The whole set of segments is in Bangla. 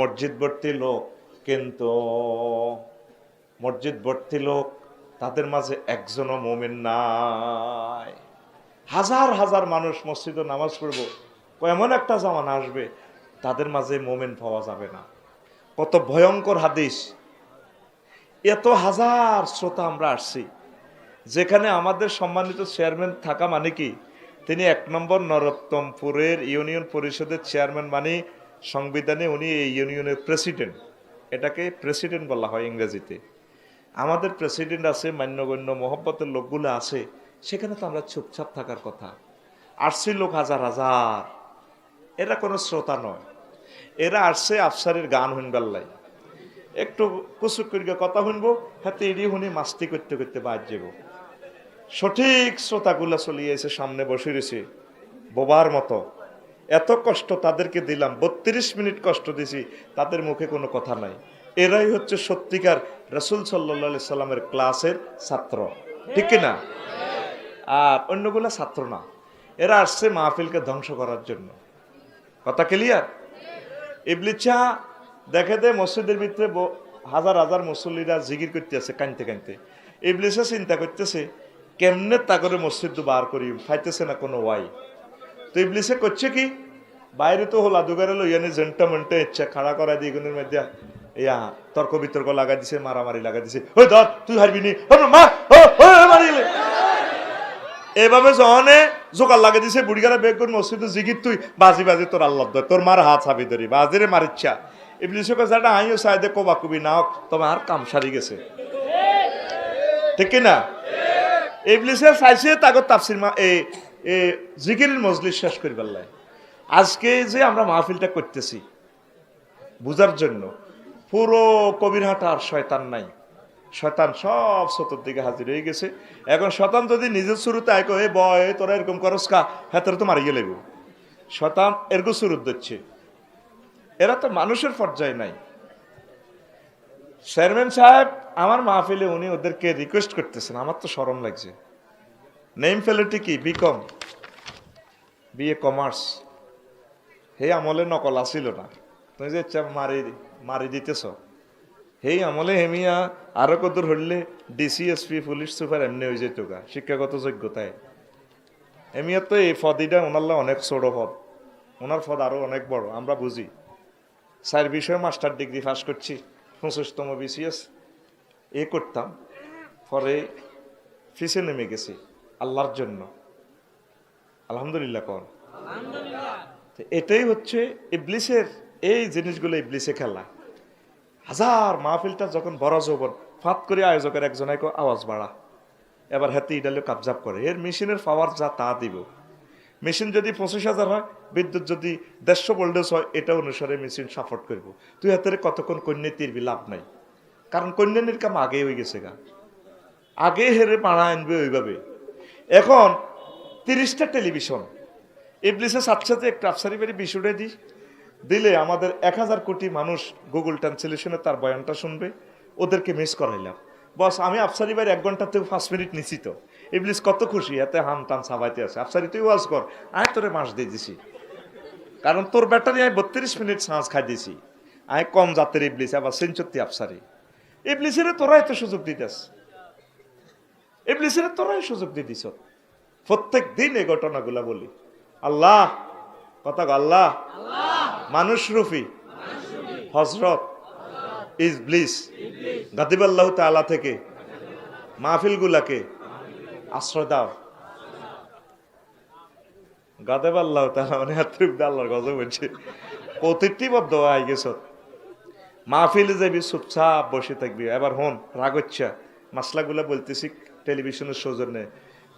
মসজিদ ভর্তি লোক, কিন্তু মসজিদ ভর্তি লোক, তাদের মাঝে একজনও মুমিন নাই। হাজার হাজার মানুষ মসজিদে নামাজ পড়বো, এমন একটা জামানা আসবে তাদের মাঝে মুমিন পাওয়া যাবে না। কত ভয়ঙ্কর হাদিস। এত হাজার শ্রোতা আমরা আসছি, যেখানে আমাদের সম্মানিত চেয়ারম্যান থাকা মানে কি, তিনি 1 নম্বর নরোত্তমপুরের ইউনিয়ন পরিষদের চেয়ারম্যান, মানে সংবিধানে উনি এই ইউনিয়নের প্রেসিডেন্ট। এটাকে প্রেসিডেন্ট বলা হয় ইংরেজিতে। আমাদের প্রেসিডেন্ট আছে, মান্যগণ্য মহব্বতের লোকগুলো আছে, সেখানে তো আমরা চুপচাপ থাকার কথা। আসছে লোক হাজার হাজার, এরা কোনো শ্রোতা নয়, এরা আসছে আফসারের গান শুনবার লাই। একটু কুচুক করে কথা শুনবো, হাতে এড়িয়ে শুনি মাস্তি করতে করতে বাদ যাব। সঠিক শ্রোতাগুলা চলিয়েছে, সামনে বসে রয়েছে বোবার মতো। এত কষ্ট তাদেরকে দিলাম, 32 মিনিট কষ্ট দিছি, তাদের মুখে কোনো কথা নাই। এরাই হচ্ছে সত্যিকার রাসূল সাল্লাল্লাহু আলাইহি সাল্লামের ক্লাসের ছাত্র, ঠিক কিনা? আর অন্যগুলা ছাত্র না, এরা আসছে মাহফিলকে ধ্বংস করার জন্য। কথা ক্লিয়ার? ইবলিসা দেখে দে মসজিদের ভিতরে হাজার হাজার মুসল্লিরা জিকির করতে আছে কানতে কানতে। ইবলিসা চিন্তা করতেছে কেমনে তা করে মসজিদ বার করি, ফাইতেছে না কোনো ওয়াই। তো ইবলিসে করছে কি, বাইরে তো হল আদুগারে লইয়ানি জেন্টা মন্টে ইচ্ছা খাড়া করা দিয়ে গুনের মধ্যে ইয়া তর্ক বিতর্ক লাগা দিছে, মারামারি লাগা দিছে। ওই ধর তুই হারবি নি, মা মারিলে এভাবে জনে জোকার লাগে দিছে। বুড়িগারা বেগ করে মসজিদে জিগির তুই বাজি বাজি তোর আল্লাহ তোর মার হাত হাবি ধরি বাজিরে মারিচ্ছা। ইবলিসে কইছে এটা আইও সাইদে কোবা কুবি নাও, তোমার কাম সারি গেছে, ঠিক কিনা? ইবলিসে চাইছে তাকে তাফসির এই জিকিরের মজলিস শেষ করিবার লাই। আজকে যে আমরা মাহফিলটা করতেছি বুঝার জন্য, পুরো কবিরহাট আর শয়তান নাই, শয়তান সব চতুর্দিকে হাজির হয়ে গেছে। এখন শয়তান যদি নিজের শুরুতে আয় কয়ে বয় তোরা এরকম করস কা, হ্যাঁ তোরা তো মারিয়ে লেব। শয়তান এরকম শুরু দিচ্ছে, এরা তো মানুষের পর্যায়ে নাই। চেয়ারম্যান সাহেব আমার মাহফিলে উনি ওদেরকে রিকোয়েস্ট করতেছেন, আমার তো শরম লাগছে। নেম ফেলেটি কি, বিকম, বিএ কমার্স। হে আমলে নকল আসিল না, তুমি যে মারি দিতেছ। হেই আমলে হেমিয়া আরো কদূর হইলে ডিসিএসপি পুলিশ সুপার এমনি হয়ে যেত গা, শিক্ষাগত যোগ্যতায়। হেমিয়া তো এই পদটা ওনার অনেক ছোট পদ, ওনার পদ আরো অনেক বড়। আমরা বুঝি 4 বিষয়ে মাস্টার ডিগ্রি পাস করছি, 25তম বিসিএস এ করতাম, পরে ফিসে নেমে গেছি আল্লাহর জন্য। আলহামদুলিল্লাহ কর। এটাই হচ্ছে ইবলিসের এই জিনিসগুলো, ইবলিসে খেলা। হাজার মাহফিলটা যখন বড় যৌবন, ফাত করে আয়োজকের একজন আওয়াজ বাড়া, এবার হাতে ইডালে কাবজাব করে। এর মেশিনের পাওয়ার যা তা দিব। মেশিন যদি 25,000 হয়, বিদ্যুৎ যদি 150 ভোল্টেজ হয়, এটা অনুসারে মেশিন সাপোর্ট করবো। তুই হাতের কতক্ষণ কন্যা তীরবি, লাভ নাই, কারণ কন্যানির কাম আগে হয়ে গেছে গা, আগে হেরে পাড়া আনবে ওইভাবে। এখন 30টা টেলিভিশন ইবলিসের সাথে সাথে একটা আফসারি বাড়ি বিষুড়ে দিলে আমাদের 1000 কোটি মানুষ গুগল ট্রান্সলেশনে তার বয়ানটা শুনবে। ওদেরকে মিস করাইলাম, বস আমি আফসারি বাড়ি 1 ঘন্টাতে 5 মিনিট নিছি। তো ইবলিস কত খুশি, এতে হাম টান সাবাইতে আছে। আফসারি তুই ওয়াজ কর, আয় তোরে মাস দিয়ে দিছি, কারণ তোর ব্যাটারি আমি 32 মিনিট সাঁজ খাই দিছি। আয় কম জাতের ইবলিস, আবার 64 আফসারি। ইবলিসের তোরাই তো সুযোগ দিতেস, ইবলিসের তোরাই সুযোগ দিয়ে দিস। প্রত্যেক দিন এই ঘটনাগুলা বলি। আল্লাহ কথা, আল্লাহ মানুষ রূপী হযরত ইবলিস গাদিবাল্লাহু তাআলা থেকে মাহফিলগুলাকে আশ্রয় দাও। গাদিবাল্লাহু তাআলা মানে আল্লাহর গজব হচ্ছে, প্রতিটি বদ্ধ হয়ে গেছ। মাহফিলে যাবি চুপচাপ বসে থাকবি। এবার হন রাগচ্ছা মাসলাগুলা বলতেছি টেলিভিশনের সৌজন্যে।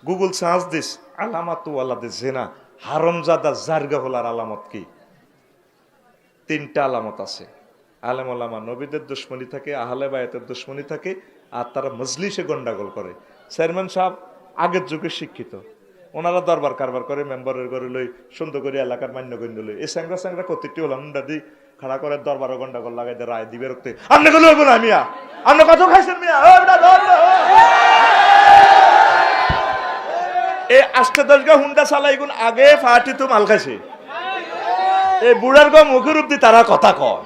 গুগল সার্চ দিস আলামাতু ওয়ালাদে জেনা, হারামজাদা জারগা হলার আলামত কি? 3টা আলামত আছে। আলেম ওলামা নবীদের দুশ্মনী থাকে, আহলে বায়াতের দুশ্মনী থাকে, আর তারা মজলিসে গন্ডাগোল করে। চেয়ারম্যান সাহেব আগের যুগে শিক্ষিত, ওনারা দরবার কারবার করে, মেম্বারের ঘরে লই সুন্দর করে এলাকার মান্যগণ্য লই। এই স্যাংরা স্যাংরা কতিটি হলাম দাদি খাড়া করে দরবারও গন্ডাগোল লাগাই দিয়ে রায় দিবে রক্তে। আপনি গেলে হইব না মিয়া, আপনি কত খাইছেন মিয়া? এই 8-10 গা হুন্ডা চালাই গুণ আগে ফাটি তো মাল খাইছে। এই বুড়ার গা মুখের উপদি তারা কথা কয়।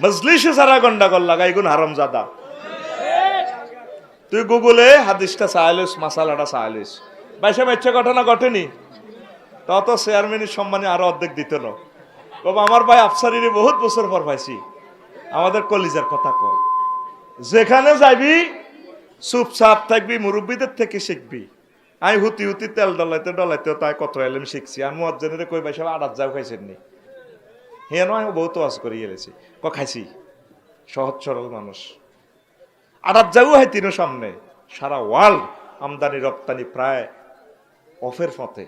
মজলিসে যারা গন্ডাগোল লাগাই গুণ হারামজাদা। তুই গুগলে হাদিসটা চাইলিস, মাসালাটা চাইলিস, বাইশে বাচ্চা ঘটনা ঘটেনি, তত চেয়ারম্যানের সম্মানে আরো অর্ধেক দিত না। বাবা আমার ভাই আফসারিরে বহুত বছর পর পাইছি, আমাদের কলিজার কথা কয়, যেখানে যাইবি চুপচাপ থাকবি, মুরব্বীদের থেকে শিখবি। আমি হুতি হুতি তেল ডলাইতে ডলাইতে তাই কত এলেম শিখছি। আমি মুয়াজ্জিনের কই ভাই সব আড়াত যাও খাইছেন নি, হে নয় বহুত ওয়াজ করে গেলেছি, খাইছি। সহজ সরল মানুষ, আড়াত যাও হয় তিনও সামনে। সারা ওয়ার্ল্ড আমদানি রপ্তানি প্রায় অফের পথে,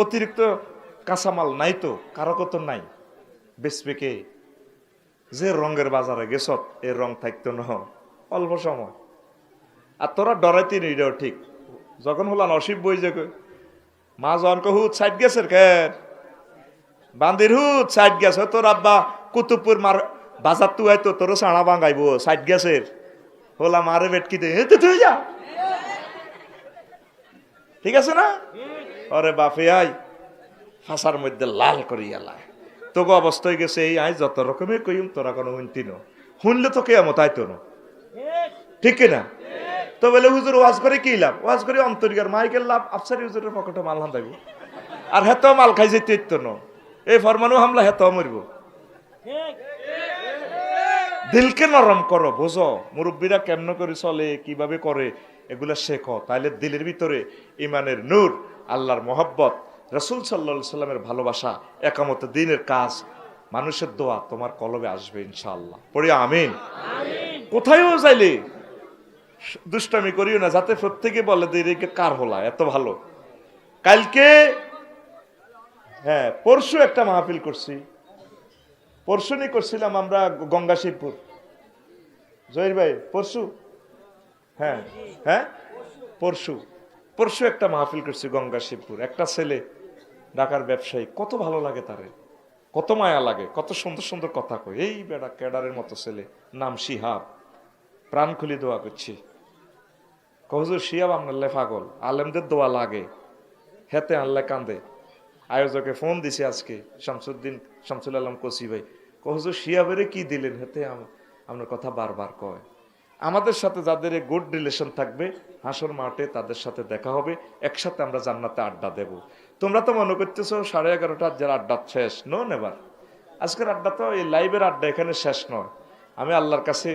অতিরিক্ত কাঁচামাল নাই তো কারো কত নাই, বেচবেকে যে রঙের বাজারে গেছ এর রং থাকতো না অল্প সময়। আর তোরা ডরাইতে নিও ঠিক, যখন হলাম অসিব বই যে মা জন হুত সাইড গেছে খের বান্দির হুত সাইড গেছে, তোর আব্বা কুতুবপুর মার বাজার তু হয়তো তোর সাড়া বাঙ্গাইব সাইড গেছে হলাম আরে বেটকি দে তুই যা, ঠিক আছে না? আরে বাপে আই ফাঁসার মধ্যে লাল করিয়া লাই, তোকে অবস্থায় গেছে এই আই যত রকমের কইম তোরা কোনো শুনতি ন, শুনলে তো কেমন আইতো না, ঠিক কিনা? তো বলে হুজুর ওয়াজ করে কি লাভ? ওয়াজ করে অন্তরিকার মাইকেল লাভ, আফসারি হুজুরের পকেটে মাল হান থাকবো, আর হেত মাল খাই যেতে ইত্য ন, এই ফরমানু হামলা হেত মরব। দিলকে নরম করো, বোঝো মুরব্বীরা কেমন করে চলে, কিভাবে করে, এগুলা শেখো, তাইলে দিলের ভিতরে ইমানের নূর, আল্লাহর মহব্বত, রাসূল সাল্লাল্লাহু সাল্লামের ভালোবাসা, একামত দিনের কাজ, মানুষের দোয়া তোমার কলবে আসবে ইনশাআল্লাহ। পড়ি আমিন। কোথায়ও যাইলে দুষ্টামি করিও না, যাতে প্রত্যেকে বলে যে কার হলা এত ভালো। কালকে হ্যাঁ পরশু একটা মাহফিল করছি, পরশুনি করছিলাম আমরা গঙ্গা শিবপুর, জহির ভাই পরশু, হ্যাঁ হ্যাঁ পরশু পরশু একটা মাহফিল করছি গঙ্গা শিবপুর। একটা ছেলে ঢাকার ব্যবসায়ী, কত ভালো লাগে তারে, কত মায়া লাগে, কত সুন্দর সুন্দর কথা কয়, এই বেড়া ক্যাডারের মতো ছেলে, নাম শিহাব, প্রাণ খুলি দোয়া করছি। হুজুর শিহাব আপনার পাগল, আলেমদের দোয়া লাগে, হেতে আল্লাহ কান্দে। আয়োজকে ফোন দিছে আজকে শামসুল আলম কসি ভাই, হুজুর শিহাবেরে কি দিলেন, হেতে আপনার কথা বারবার কয়। আমাদের সাথে যাদের গুড রিলেশন থাকবে হাসর মাঠে তাদের সাথে দেখা হবে, একসাথে আমরা জান্নাতে আড্ডা দেব। তোমরা তো মনে করতেছো 11:30 যার আড্ডা শেষ, নো নেভার। আজকের আড্ডা তো এই লাইভের আড্ডা এখানে শেষ নয়। আমি আল্লাহর কাছে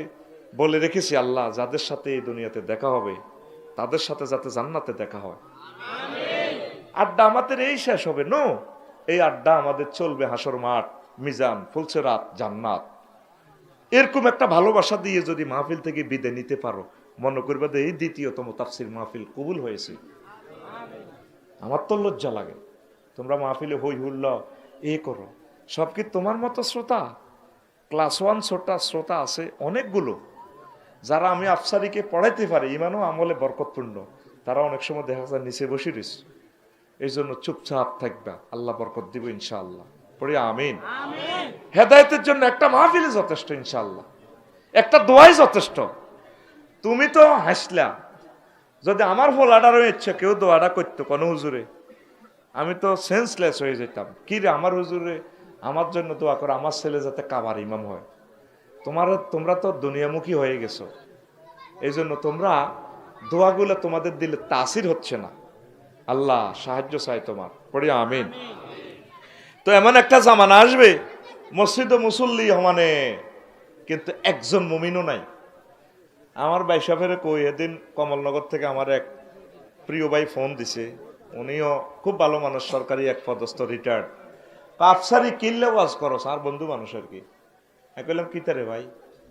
বলে রেখেছি, আল্লাহ যাদের সাথে এই দুনিয়াতে দেখা হবে তাদের সাথে যাতে জান্নাতে দেখা হয়। আড্ডা আমাদের এই শেষ হবে, নো, এই আড্ডা আমাদের চলবে হাসর মাঠ, মিজান, ফুলসেরাত, জান্নাত। এরকম একটা ভালোবাসা দিয়ে যদি মাহফিল থেকে বিদায় নিতে পারো, মনে করবে এই দ্বিতীয়তম তাফসির মাহফিল কবুল হয়েছে। আমার তো লজ্জা লাগে, তোমরা মাহফিলে হই হুল্লা এ করো, সব কি তোমার মতো শ্রোতা? ক্লাস 1 শ্রোতা আছে অনেকগুলো, যারা আমি আফসারিকে পড়াইতে পারি, ইমানও আমলে বরকতপূর্ণ, তারা অনেক সময় দেখা যায় নিচে বসে রয়েছে। এই জন্য চুপচাপ থাকবা, আল্লাহ বরকত দিব ইনশাআল্লাহ। পড়ি আমিন। হেদায়েতের জন্য একটা মাহফিলে যথেষ্ট ইনশাআল্লাহ, একটা দোয়াই যথেষ্ট। তুমি তো হাসলা, যদি আমার ফলাটারও ইচ্ছে কেউ দোয়াটা করতো কোনো হুজুরে, আমি তো সেন্সলেস হয়ে যেতাম। কি রে আমার হুজুরে আমার জন্য দোয়া করে, আমার ছেলে যাতে কাবার ইমাম হয়। তোমরা তো দুনিয়ামুখী হয়ে গেছো, এই জন্য তোমরা দোয়াগুলো তোমাদের দিলে তাসির হচ্ছে না। আল্লাহ সাহায্য চাই তোমার, পড়ি আমিন। তো এমন একটা জামানা আসবে মসজিদ ও মুসল্লি সমানে, কিন্তু একজন মুমিনও নাই। আমার ভাই সাহেবের কই এদিন কমলনগর থেকে আমার এক প্রিয় ভাই ফোন দিছে, উনিও খুব ভালো মানুষ, সরকারি এক পদস্থ রিটায়ার্ড। আফসারি কিনলে ওয়াজ করো, আর বন্ধু মানুষ আর কি। আমি কইলাম কি তারে ভাই,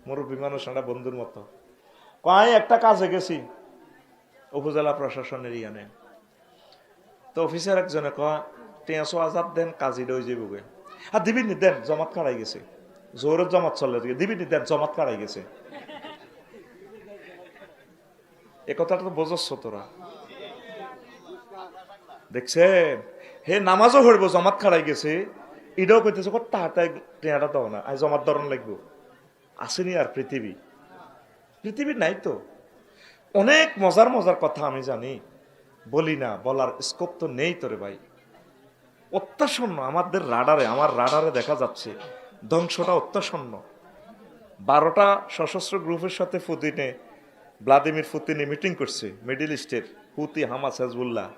মুরব্বী মানুষ আমরা বন্ধুর মতো। কয় একটা কাজে গেছি উপজেলা প্রশাসনের ইয়ানে, তো অফিসার একজনে কয় 3,000 দেন, কাজী লই যাবো। আর দিবিনি দেন, জমাত কাড়াই গেছে, জোরের জমাত চলে, দিবিনি দেন, জমাত কাড়াই গেছে। এ কথাটা তো বোঝাচ্ছ তোরা, দেখছেন? হে নামাজও হইব, জমাত খাড়াই গেছে, এটাও কইতেছে তাড়াতাড়ি টেয়াটা দাও না, আজ জমাত ধরন লাগবো। আসেনি আর পৃথিবী নাই তো। অনেক মজার মজার কথা আমি জানি, বলি না, বলার স্কোপ তো নেই তোরে ভাই। অত্যাসন্ন আমাদের রাডারে, আমার রাডারে দেখা যাচ্ছে ধ্বংসটা অত্যাসন্ন। 12টা সশস্ত্র গ্রুপের সাথে ভ্লাদিমির পুতিনে মিটিং করছে। মিডল ইস্টের হুতি, হামাস, হেজবুল্লাহ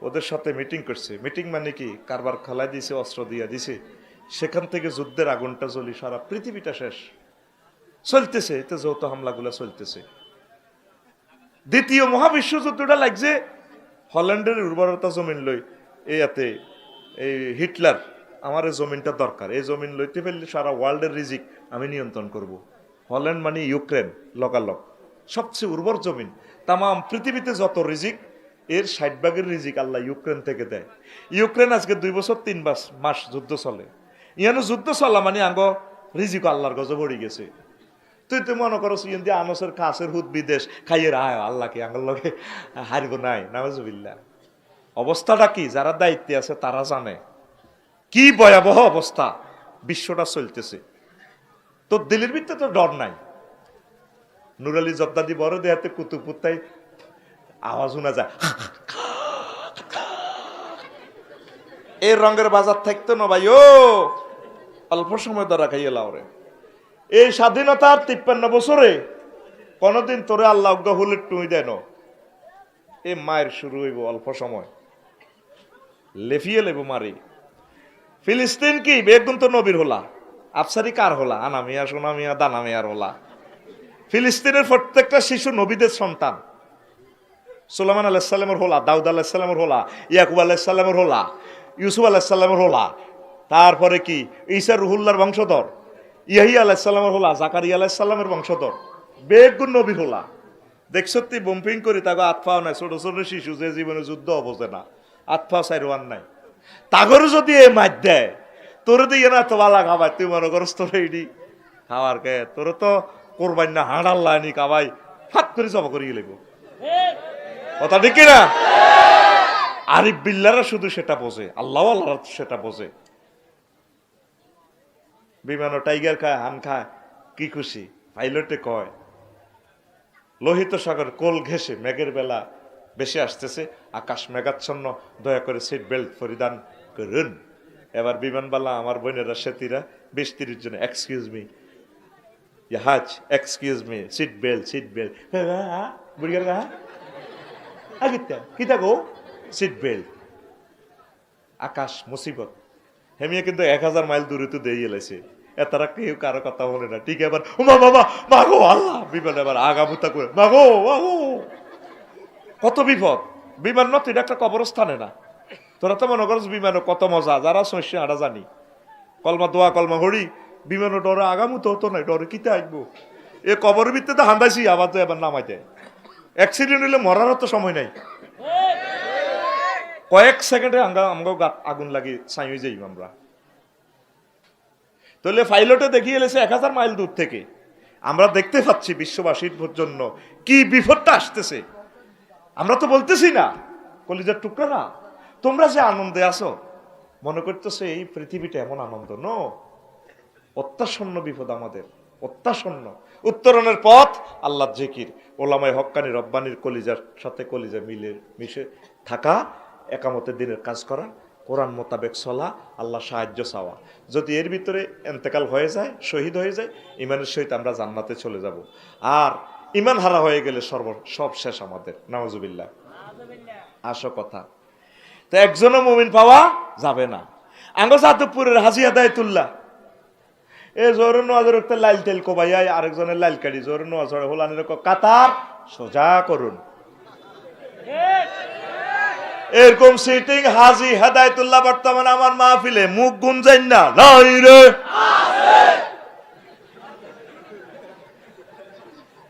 ওদের সাথে মিটিং করছে। মিটিং মানে কি, কারবার খেলায় দিছে, অস্ত্র দিয়ে দিছে, সেখান থেকে যুদ্ধের আগুনটা জ্বলি সারা পৃথিবীটা শেষ চলতেছে। এতে যৌথ হামলাগুলো চলতেছে। দ্বিতীয় মহাবিশ্বযুদ্ধটা লাগছে হল্যান্ডের উর্বরতা জমিন লই এতে এই হিটলার আমার এই জমিনটা দরকার, এই জমিন লইতে পারলে সারা ওয়ার্ল্ডের রিজিক আমি নিয়ন্ত্রণ করব। হল্যান্ড মানে ইউক্রেন, লগালগ সবচেয়ে উর্বর জমিন। তাম পৃথিবীতে যত রিজিক এর 60% রিজিক আল্লাহ ইউক্রেন থেকে দেয়। ইউক্রেন আজকে 2 বছর 3 মাস যুদ্ধ চলে। ইয়ানো যুদ্ধ চলা মানে আঙ্গ রিজিক আল্লাহর গজে পড়ে গেছে। তুই তো মনে করো ইন্দি আনসের কাছের হুদ বিদেশ খাইয়ে রায় আল্লাহকে আঙ্গল লগে হারিব নাই নামাজুবিল্লাহ। অবস্থাটা কি যারা দায়িত্বে আছে তারা জানে কি ভয়াবহ অবস্থা বিশ্বটা চলতেছে। তোর দিলের ভিতরে তো ডর নাই। নুরালি জব্দাদি বড় দেহাতে কুতুপুত্তাই আওয়াজ শোনা যায়, এই রঙের বাজার থাকতো না ভাই, ও অল্প সময় ধরা খাইয়ে লাউরে। এই স্বাধীনতার 53 বছরে কোনদিন তোরে আল্লাহ হুলের টুই দেন এ মায়ের শুরু হইব অল্প সময় লেফিয়ে লেব মারি। ফিলিস্তিন কি বেগুন তো নবীর হলা, আফসারি কার হলা, আনামিয়া সোনামিয়া দানামিয়ার হলা। ফিলিস্তিনের প্রত্যেকটা শিশু নবীদের সন্তান। সুলাইমান আলাইহিসসালামের হলা, দাউদ আলাইহিসসালামের হলা, ইয়াকুব আলাইহিসসালামের হলা, ইউসুফ আলাইহিসসালামের হলা, তারপরে কি ঈসা রুহুল্লাহর বংশধর, ইয়াহিয়া আলাইহিসসালামের হলা, জাকারিয়া আলাইহিসসালামের বংশধর, বেগুন নবীর হলা। দেখছতি বম্পিং করি তাকে আতফাও নাই, ছোট ছোট শিশু যে জীবনে যুদ্ধ বোঝে না, আতফাও সাইরওয়ান নাই। তাগরও যদি এ মার দেয় তোর দিয়ে না তো বালা খাবাই, তুই মনে করস তোর এইডি খাওয়ার কে, তোর তো করবাই না হাঁড়াল লাইনি কাবাই ফাত করে জমা করিয়ে লেব। কথা ঠিক না? আরিফ বিল্লারা শুধু সেটা বোঝে, আল্লাহ আল্লাহ সেটা বোঝে। বিমানও টাইগার খায়, হান খায়, কি খুশি। পাইলটে কয় লোহিত সাগর কোল ঘেঁষে মেঘের বেলা বেশি আসতেছে, আকাশ মেঘাচ্ছন্ন, দয়া করে সিট বেল্ট পরিধান করুন। এবার বিমানবালা আমার বোনেরা সেতিরা 20-30 জন এক্সকিউজ মি হাজ, excuse me, seat belt, seat belt, বুড়িয়ার গা আগিতা কি থাকো সিট বেল্ট। আকাশ মুসিবত। হেমিয়া কিন্তু 1000 মাইল দূরে তো দিয়ে এলাইছে, এতারা কেউ কারো কথা বলে না। ঠিক এবার ও বাবা মাগো আল্লাহ, বিমান এবার আগামুতা করে মাগো মাগো, কত বিপদ। বিমান না তো এটা একটা কবরস্থানে না। তোরা তো মনে করছ বিমানও কত মজা, যারা শস্য আড়া জানি কলমা দোয়া কলমা হরি, বিমানও ডরে আগামুতো হতো না, ডরে কিতে আসবো। এ কবরের ভিত্তিতে হান্দাইছি আবার তো এবার নামাই দেয়। অ্যাক্সিডেন্ট হইলে মরার তো সময় নাই, কয়েক সেকেন্ডে আমগো গাত আগুন লাগি ছাই হয়ে যাই আমরা। তাহলে পাইলটে দেখিয়ে এলেছে 1000 মাইল দূর থেকে। আমরা দেখতে পাচ্ছি বিশ্ববাসীর জন্য কি বিপদটা আসতেছে। আমরা তো বলতেছি না কলিজার টুকরা না, তোমরা যে আনন্দে আছো মনে করতেছো এই পৃথিবীটা এমন আনন্দ ন, অত্যাসন্ন বিপদ আমাদের, অত্যাসন্ন। উত্তরণের পথ আল্লাহ জিকির, ওলামায়ে হক্কানি রব্বানির কলিজার সাথে কলিজা মিশে থাকা, একামতের দিনের কাজ করা, কোরআন মোতাবেক চলা, আল্লাহ সাহায্য চাওয়া। যদি এর ভিতরে এন্তেকাল হয়ে যায়, শহীদ হয়ে যায়, ইমানের সহিত আমরা জান্নাতে চলে যাব। আর ইমান হারা হয়ে গেলে সব শেষ আমাদের, নাউজুবিল্লাহ। আসো কথা তো একজনও মুমিন পাওয়া যাবে না। আঙ্গো যাদবপুরের হাজি আদায়তুল্লাহ এ জোর নজর লাইল তেল কোবাইয়াই আরেকজনের লাইল কাটি জোর নজর হোলানের কাতার সোজা করুন। এরকম সিটিং হাজি হেদায়েতুল্লাহ বর্তমানে আমার মাহফিলে মুখ গুঞ্জাইন না, নাই রে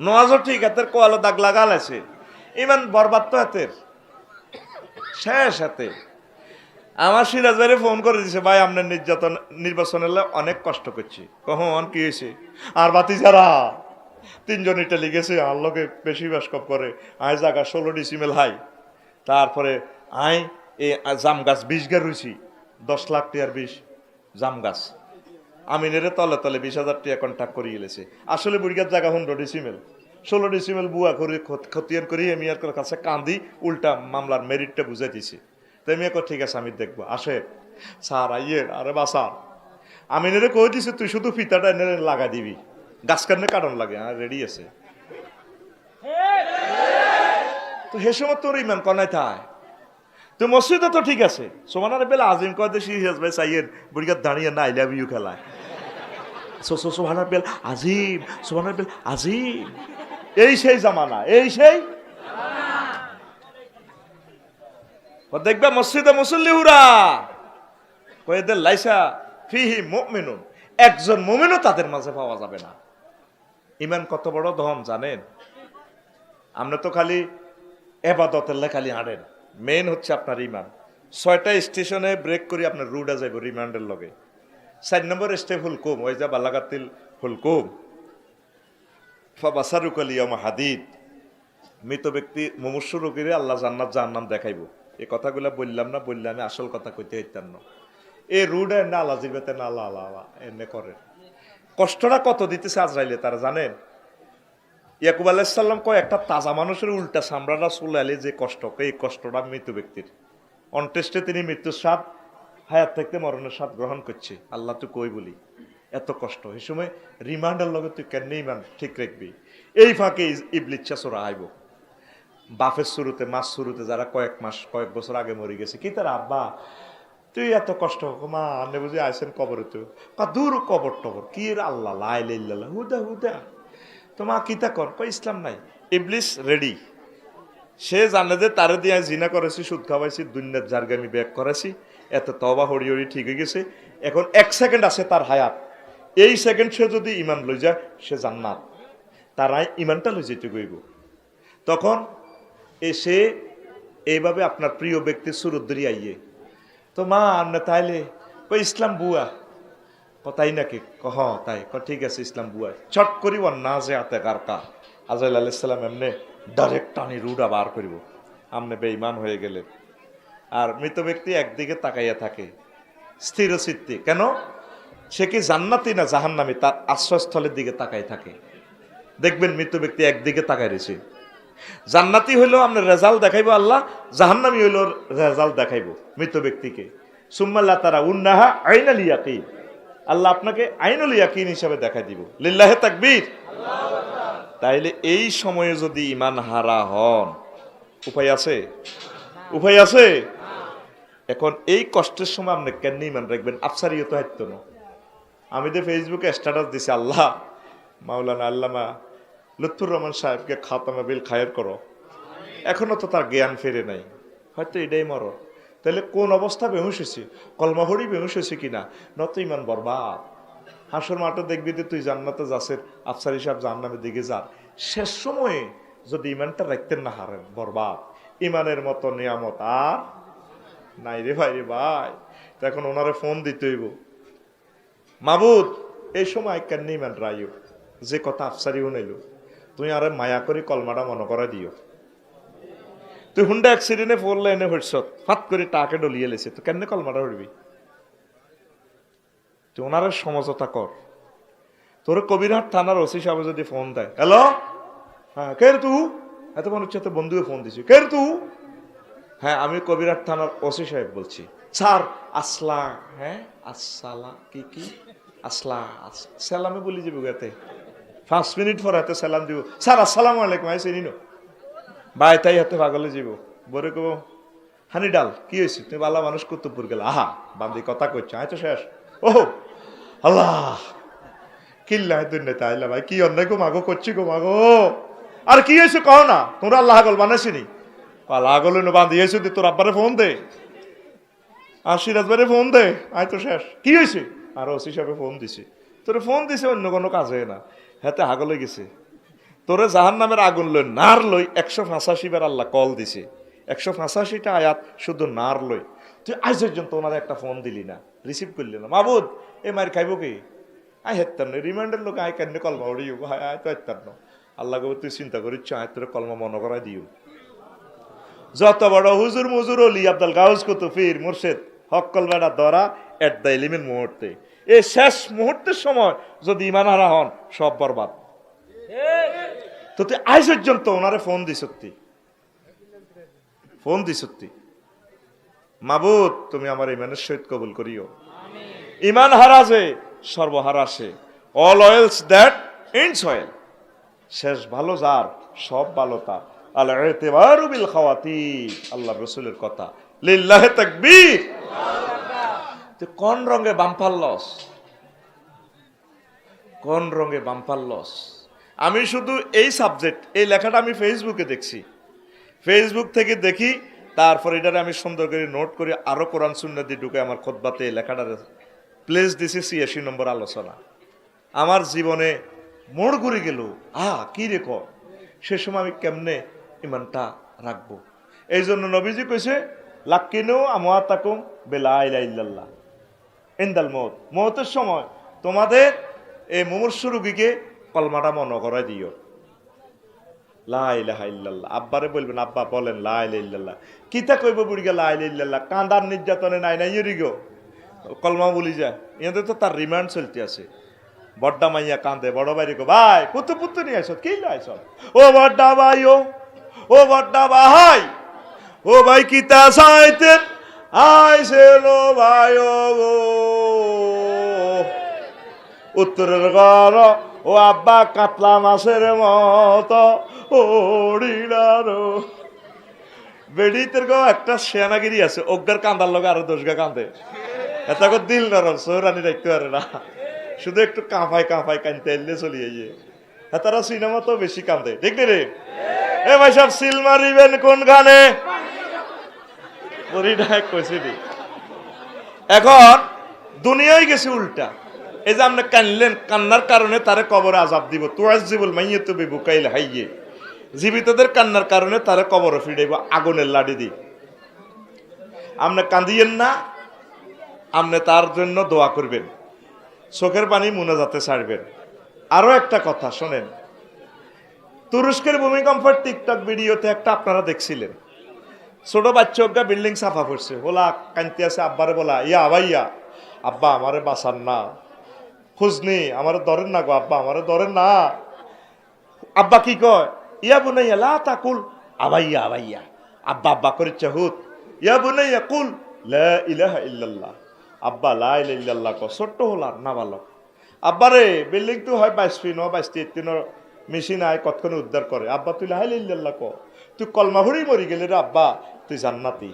নজর ঠিক হাতের কোয়ালো দাগ লাগাল আছে, ইমান বরবাদ তো হাতের শেষ হাতে। আমার সিরাজ ভাইরে ফোন করে দিছে, ভাই আপনার নির্বাচনের অনেক কষ্ট করছি। কখন কি হয়েছে? আর বাতি যারা 3 জন ইটালি গেছে, আর লোকে বেশি বাসকপ করে, আয় জায়গা 16 ডিসিমেল হাই, তারপরে আই এ জাম গাছ 20 গা রুইছি, 10 লাখ টাকার 20 জাম গাছ। আমিনের তলে তলে 20,000 টাকা কন্ট্যাক্ট করে গেলেছে। আসলে বুড়িগার জায়গা 15 ডিসিমেল, 16 ডিসিমেল বুয়া করে খতিয়ান করি এমিয়ার কাছে কান্দি, উল্টা মামলার মেরিটটা বুঝাই দিছে। তো এমিয়া কো ঠিক আছে আমি দেখবো, আসে স্যার আইয়ের, আরে বা স্যার আমিনের কই দিছে তুই শুধু ফিতাটা এনে লাগা দিবি, গাছ কাটনে কারণ লাগে, রেডি আছে। তো হে সময় তোর ইমান কনায় থায়, তুই মসজিদে তো ঠিক আছে, সোমানার বেলা আজিম কদে সিরিয়াস ভাই সাইয়ের বুড়িগার দাঁড়িয়ে না আই লাভ ইউ খেলায়, সোহানার বেল আজিম, সোহানার বেল আজিম। এই সেই জামানা, এই সেই দেখবে মসজিদে মুসল্লি হুরা কয়েদের লাইসা ফিহি মুমিনুন, একজন মুমিনও তাদের মাঝে পাওয়া যাবে না। ইমান কত বড় ধন জানেন? আমরা তো খালি এবাদতের খালি হাঁটেন, মেন হচ্ছে আপনার ইমান। 6টা স্টেশনে ব্রেক করি আপনার রুডা যাইব রিমান্ডের লগে। 4 নম্বর স্টেপ হুলকুম, ওই যা বালাগাতিল হুলকুম ফাবাসারুকাল ইয়াউমা হাদিদ, মৃত ব্যক্তি মুমূর্ষু রোগীরে আল্লাহ জান্নাত জাহান্নাম দেখাইব। এই কথাগুলো বললাম না, বললে আমি আসল কথা কইতে হইতাম না। এই রুডা না আল্লাহ জিবেতে না আল্লাহ আল্লাহ এনে করে কষ্টটা কত দিতেছে আজরাইলে তারা জানেন? ইয়াকুব আলাইহিস সালাম কয় একটা তাজা মানুষের উল্টা চামড়াটা চলে আলে যে কষ্ট, এই কষ্টটা মৃত ব্যক্তির অন্টেস্টে তিনি মৃত্যুর স্বাদ হায়াত থাকতে মরণের স্বাদ গ্রহণ করছে। আল্লাহ তো কই বলি এত কষ্ট, এই সময় রিমান্ডের লগে তুই কেন ইমান ঠিক রাখবি? এই ফাঁকে ইবলিচ্ছা চোরা আইব। বাফের শুরুতে মাস শুরুতে যারা কয়েক মাস কয়েক বছর আগে মরে গেছে, কি তার আব্বা তুই এত কষ্ট মা আনে বুঝে আইসেন কবরে, তুই দূর কবর টবর কি আল্লাহ লাইল্লাহ হুদা হুদা তোমা কিতা কর কই ইসলাম নাই। ইবলিস রেডি, সে জানে যে তারে দিয়ে জিনা করেছি, সুদ খাওয়াইছি, দুনিয়ার জারগামি ব্যাগ করেছি, এত তবা হড়ি হড়ি ঠিক হয়ে গেছে। এখন 1 সেকেন্ড আছে তার হায়াত, এই সেকেন্ড সে যদি ইমান লই যায় সে জান্নাত, তারাই ইমানটা লই যেতে গইব। তখন এসে এইভাবে আপনার প্রিয় ব্যক্তির সুরুদ্দরি আইয়ে, তো মা আপনি তাইলে কই ইসলাম বুয়া, তাই নাকি? কহ তাই, ঠিক আছে ইসলাম বুয়া। চট করিব না যে আতে কারকা আজরাইল আলাইহিস সালাম এমনি ডাইরেক্ট টানি রুডা বার করিব, আমনে বেঈমান হয়ে গেলে। আর মৃত ব্যক্তি একদিকে তাকাইয়া থাকে স্থির চিত্তে, কেন? সে কি জান্নাতি না জাহান্নামী তার আশ্রয়স্থলের দিকে তাকাই থাকে। দেখবেন মৃত ব্যক্তি একদিকে তাকাই রয়েছে। জান্নাতি হইলেও আপনার রেজাল্ট দেখাইবো আল্লাহ, জাহান্নামী হইলেও রেজাল্ট দেখাইবো মৃত ব্যক্তিকে। সুম্মাল্লাহ তারা উন্নাহা আইনাল ইয়াকিন, আল্লাহ আপনাকে আইনুল ইয়াকিন হিসাবে দেখাই দিব। লিল্লাহে তাকবীর। তাইলে এই সময়ে যদি ইমান হারা হন, উপায় আছে? উপায় আছে? এখন এই কষ্টের সময় আপনি কেন ইমান রাখবেন? আফসারিও তো হাইতো না। আমি তো ফেসবুকে স্ট্যাটাস দিছি, আল্লাহ মাওলানা আল্লামা লুৎফুর রহমান সাহেবকে খাতামা বিল খায়ের করো, এখনো তো তার জ্ঞান ফেরে নাই, হয়তো এটাই মরণ। তাহলে কোন অবস্থা বেহুশ হয়েছি? কলমাহরি বেহুশ হয়েছে কিনা? নত ইমান বরবাদ। হাসর মাঠে দেখবি যে তুই জান্নাতে যাচ্ছেন, আফসারি সাহেব জাহান্নামের দিকে যান। শেষ সময়ে যদি ইমানটা রাখতেন না হারেন, বরবাদ। ইমানের মতো নিয়ামত আর নাই রে ভাই, রে ভাই। তো এখন ওনারে ফোন দিতে হইব, মাবুদ এই সময় কেন ইমান রাইও, যে কথা আফসারি উনাইল তুই আরে মায়া করে কলমাটা মনে করে দিও। তুই হুন্ডা অ্যাক্সিডেন্টে পড়লে এনে হইছ, ফাত করে টাকে ডলিয়ে লেছে, তো কেন কলমাটা উঠবি? তুই ওনার সমঝোতা কর। তোর কবিরহাট থানার ওসি সাহেব যদি ফোন দেয়, হ্যালো হ্যাঁ কে রে তুই, এত মনে হচ্ছে বন্ধুকে ফোন দিছি, কে রে তুই? হ্যাঁ আমি কবিরহাট থানার ওসি সাহেব বলছি। স্যার আসলা, হ্যাঁ আসসালা কি কি আসলা সালামে বলি যাবো গাতে 5 মিনিট পর হাতে সালাম দিব, স্যার আসসালামু আলাইকুম আই চিনি ভাই, তাই হাতে পাগলে যাব। বরে কব হানি ডাল কি হয়েছে, তুমি বালা মানুষ কুতুবপুর গেল, আহা বান্দি কথা করছো, আয় তো শেষ। ওহো আল্লাহ কিল্লা দুর্নীতি আইলা ভাই, কি অন্যায় গো মাগো করছি গো মাগো, আর কি হয়েছে কও না, তোমরা আল্লাহ আগল বানাইছিনি? আল্লাহ আগল বান্ধিয়েছো, তোর আব্বারে ফোন দে, আর সিরাজবারে ফোন দে, আয় তো শেষ। কি হয়েছে? আর ওসি সাহেবে ফোন দিছে, তোরে ফোন দিছে অন্য কোনো কাজে না, হাতে হাগলে গেছে। তোরে জাহান নামের আগুন লই নার লই 185 বার আল্লাহ কল দিছে, 185টা আয়াত শুধু নার লই। তুই আজ পর্যন্ত ওনার একটা ফোন দিলি না, রিসিভ করলি না। মাবুদ এ মার খাইব কি? আই হেতাম না, রিমাইন্ডার লোক আয় কেন কলমা উড়িও, ভাই আয় তো হেতাম না। আল্লাহ কবে তুই চিন্তা করিচ্ছ, আয় তোর কলমা মনে করাই দিও। যত বড় হুজুর মুজুর অলি আব্দুল গাউস কুতুবীর মুর্শিদ হক্কল বেড়া ধরা এট দ্য ইলিমের মুহূর্তে, এই শেষ মুহূর্তের সময় যদি ইমান হারা হন, সব বরবাদ। তো তুই আজ পর্যন্ত ওনারে ফোন দি সত্যি, ফোন দি সত্যি, মাবুদ তুমি আমার ইমানের সহিত কবুল করিও। ইমান হারা যে সর্বহারা সে, all oils that in soil, শেষ ভালো যার সব ভালো তার। আল ইতিবারু বিল খাওয়াতিম, আল্লাহ রাসূলের কথা। লিল্লাহি তাকবীর। তো কোন রঙে বাম্পার লস, কোন রঙে বাম্পার লস? আমি শুধু এই সাবজেক্ট, এই লেখাটা আমি ফেসবুকে দেখছি, ফেসবুক থেকে দেখি, তারপর এটারে আমি সুন্দর করে নোট করে আরো কোরআন সুন্নাহ দিয়ে ঢুকে আমার খুতবাতে এই লেখাটা প্লেস দিছি ৮৬ নম্বর আলোচনা। আমার জীবনে মোড় ঘুরে গেল, কি রেখো, সে সময় আমি কেমনে ইমানটা রাখবো। এই জন্য নবীজি কইছে লাক্কিনু আমওয়াতাকুম বিলা ইলাহা ইল্লাল্লাহ ইনদাল মউত, মউতের সময় তোমাদের এই মুমূর্ষু রোগীকে কলমাটা মনে করাই দিও, লা ইলাহা ইল্লাল্লাহ। আব্বারে বলবেন, আব্বা বলেন লা ইলাহা ইল্লাল্লাহ। কিতা কইব বুড়িকে লা ইলাহা ইল্লাল্লাহ, কাঁদার নির্যাতনে নাই নাই ইরিগো কলমা বলি যায়। এতে তো তার রিমান্ড চলতে আছে। বড্ডা মাইয়া কান্দে, বড় ভাই রেখো, ভাই পুত্র পুত্র নিয়ে আইস, কি আইস, ও বড্ডা ভাই, ও বড্ডা ভাই, ও ভাই কিতা চাইতেন আইসেল ভাই, ও উত্তরের ঘর, ও আব্বা কাতলা মাছের মতো ওড়িলার। বেড়িতের গো একটা সেনাগিরি আছে, অজ্ঞার কান্দার লগে আরো 10 গা কান্দে, এত দিল নরম, সৌরানি রাখতে পারে না, শুধু একটু কাঁপায় কাঁপায় কানতে এলে চলিয়ে গিয়ে। তারা সিনেমা তো বেশি কান্দে, ঠিক রে? এ ভাই সব সিল মারিবেন কোন গানে? এখন দুনিয়ায় গেছে উল্টা। এই যে আপনি কানলেন, কান্নার কারণে তারে কবরে আযাব দিব। তুআযযিবুল মাইয়্যিতু বিবুকাইল হাইয়্যি, জীবিতদের কান্নার কারণে তারে কবরে ফিরাইব আগুনের লাঠি দি। আপনি কান্দিয়েন না, আপনি তার জন্য দোয়া করবেন, চোখের পানি মুনাজাতে ছাড়বেন। আরো একটা কথা শোনেন, তুরস্কের ভূমিকম্পের টিকটক ভিডিওতে একটা আপনারা দেখছিলেন, ছোট বাচ্চা বিল্ডিং সাফা করছে, ওলা কান্তি আছে, আব্বারে বলা, ইয়া ভাইয়া, আব্বা আমারে বাঁচান না, খুঁজনি আমারে ধরেন না গো আব্বা, আমারে ধরেন না। আব্বা কি কয়, ইয়া বুনাইয়া লা তাকুল আবাইয়া আবাইয়া, আব্বা আব্বা করে চাহুত, ইয়া বুনাইয়া কুল লা ইলাহা ইল্লাল্লাহ, আব্বা লা ইলাহা ইল্লাল্লাহ ক। ছোট্ট হলার না ভালো, আব্বারে বিল্ডিং তো হয় 22 ফিট 22 তিনর মেশিন আয় কতক্ষণে উদ্ধার করে, আব্বা তুই লা ইলাহা ইল্লাল্লাহ ক, তুই কলমা ভরি মরি গেলে রে আব্বা, তুই জান্নাতি।